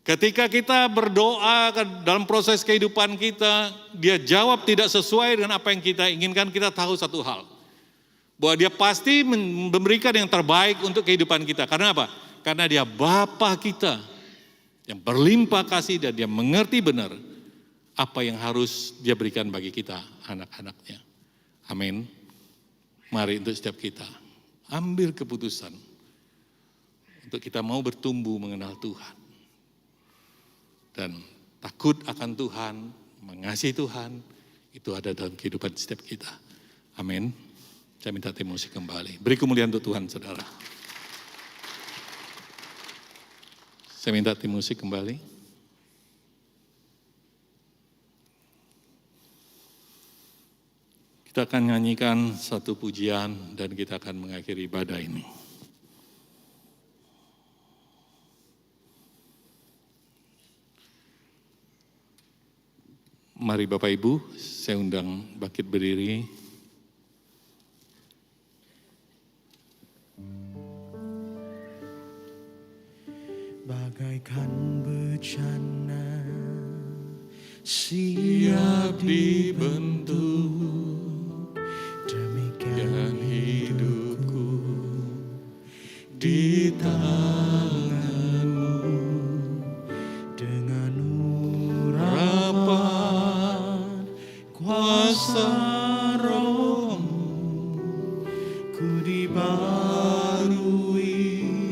Ketika kita berdoa dalam proses kehidupan kita, Dia jawab tidak sesuai dengan apa yang kita inginkan, kita tahu satu hal. Bahwa Dia pasti memberikan yang terbaik untuk kehidupan kita. Karena apa? Karena Dia Bapa kita yang berlimpah kasih dan Dia mengerti benar apa yang harus Dia berikan bagi kita, anak-anaknya. Amin. Mari untuk setiap kita ambil keputusan untuk kita mau bertumbuh mengenal Tuhan dan takut akan Tuhan, mengasihi Tuhan, itu ada dalam kehidupan setiap kita. Amin. Saya minta tim musik kembali. Beri kemuliaan untuk Tuhan, saudara. Saya minta tim musik kembali. Kita akan nyanyikan satu pujian dan kita akan mengakhiri ibadah ini. Mari Bapak Ibu, saya undang bangkit berdiri. Bagaikan bencana siap dibentuk, demikian hidupku di tangan-Mu, dengan urapan kuasa Roh-Mu, ku dibarui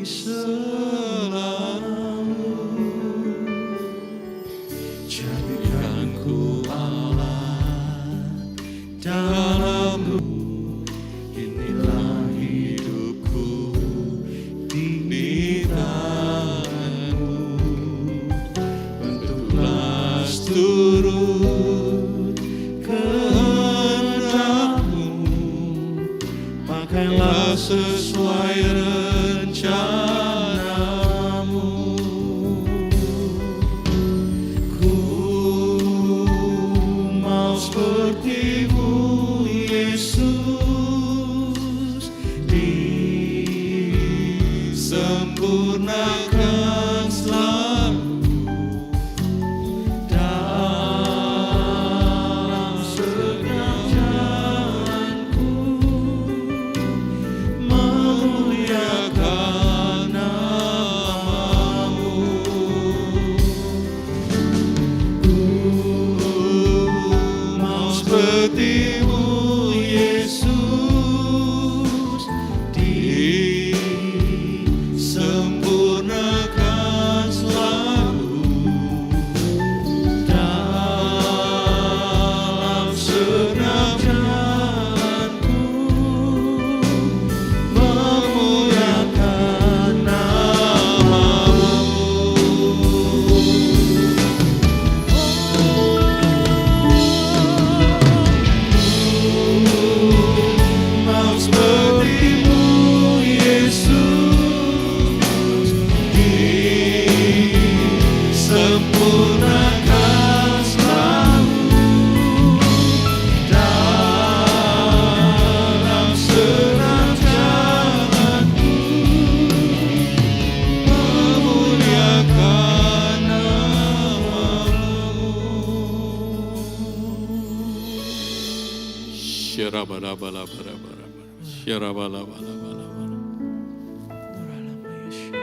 selalu. Jadikan ku Allah dalam-Mu, inilah hidupku di tangan-Mu. Bentuklah seturut kehendak-Mu, pakailah sesuai rencana-Mu. Ku mau seperti-Mu, Yesus, disempurnakan selalu dalam setiap jalanku, memuliakan nama-Mu. Ku mau seperti-Mu, Yesus, disempurnakan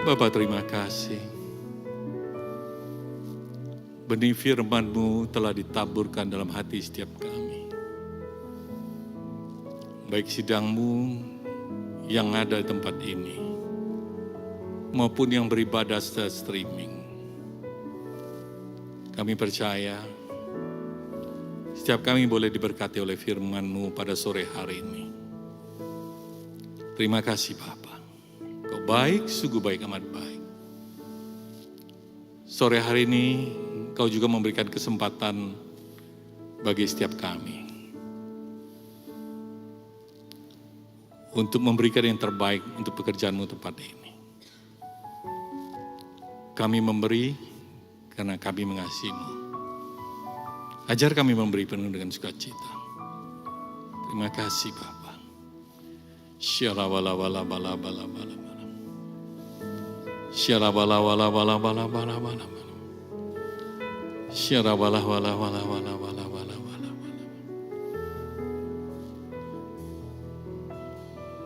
Bapak terima kasih. Benih firman-Mu telah ditaburkan dalam hati setiap kami. Baik sidang-Mu yang ada di tempat ini, maupun yang beribadah secara streaming. Kami percaya setiap kami boleh diberkati oleh firman-Mu pada sore hari ini. Terima kasih Bapa. Kau baik, sungguh baik, amat baik. Sore hari ini Kau juga memberikan kesempatan bagi setiap kami untuk memberikan yang terbaik untuk pekerjaan-Mu tempat ini. Kami memberi karena kami mengasihi-Mu. Ajar kami memberi penuh dengan sukacita. Terima kasih Bapa. Syalawalawalawalawalawalawala. Syalawalawalawalawalawalawala. Syalawalawalawalawalawalawala.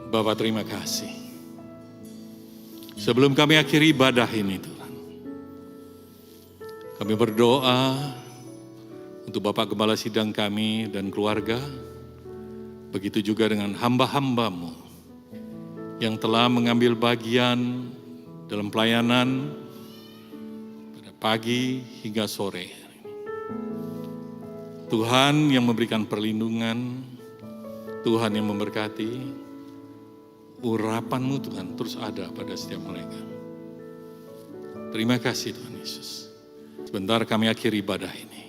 Bapak terima kasih. Sebelum kami akhiri ibadah ini Tuhan, kami berdoa untuk Bapak Gembala Sidang kami dan keluarga, begitu juga dengan hamba-hamba-Mu yang telah mengambil bagian dalam pelayanan pada pagi hingga sore. Tuhan yang memberikan perlindungan, Tuhan yang memberkati, urapan-Mu Tuhan terus ada pada setiap mereka. Terima kasih Tuhan Yesus. Sebentar kami akhiri ibadah ini.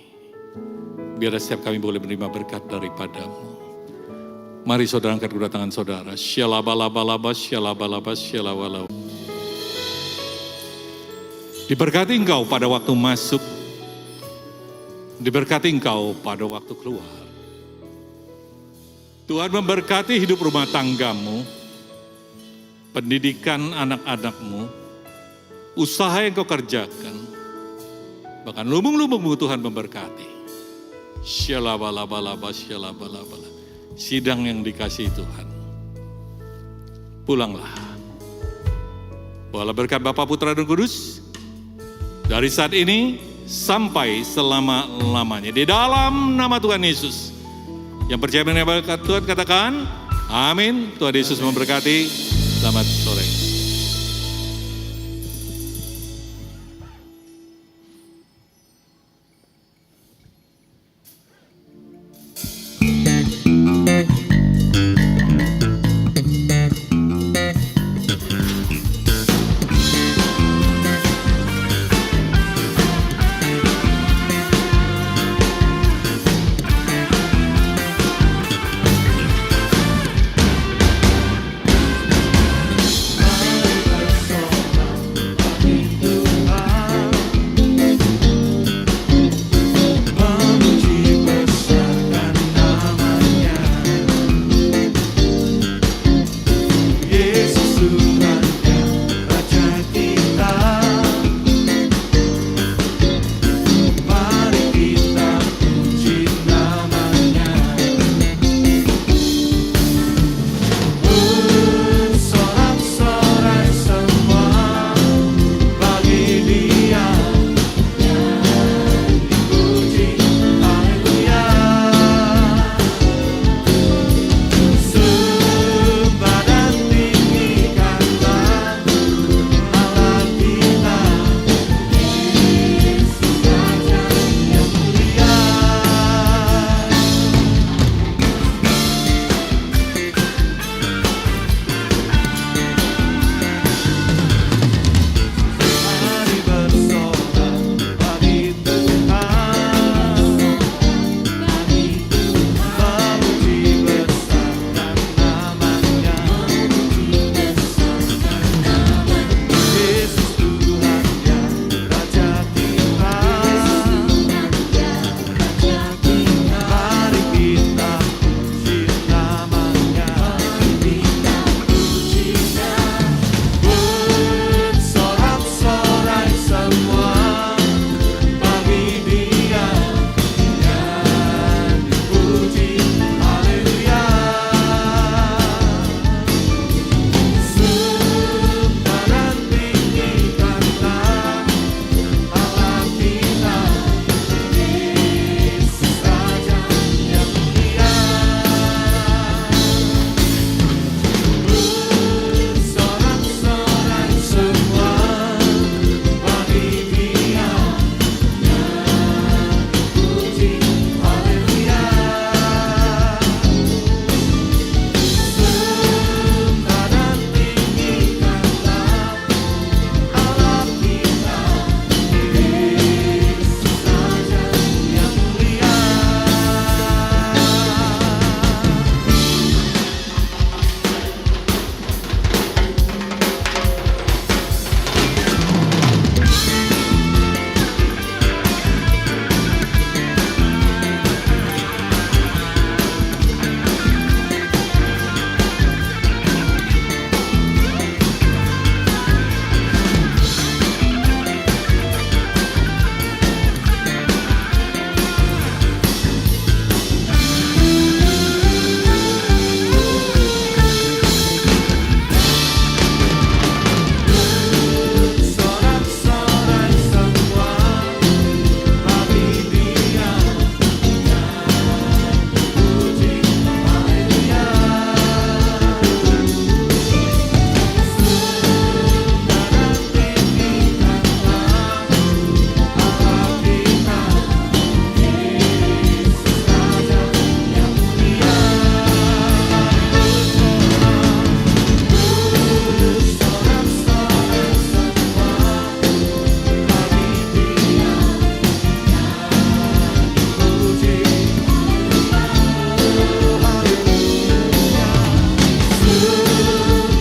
Biar setiap kami boleh menerima berkat daripada-Mu. Mari saudara angkat kedua tangan saudara. Syalabalaba, syalabalaba, syalawalaw. Diberkati engkau pada waktu masuk. Diberkati engkau pada waktu keluar. Tuhan memberkati hidup rumah tanggamu, pendidikan anak-anakmu, usaha yang kau kerjakan, bahkan lubung-lubungmu Tuhan memberkati. Syalabalaba, syalabalaba. Sidang yang dikasihi Tuhan. Pulanglah. Bawalah berkat Bapa, Putra dan Kudus dari saat ini sampai selama-lamanya. Di dalam nama Tuhan Yesus. Yang percaya mengenai berkat Tuhan katakan, amin. Tuhan Yesus memberkati. Selamat sore.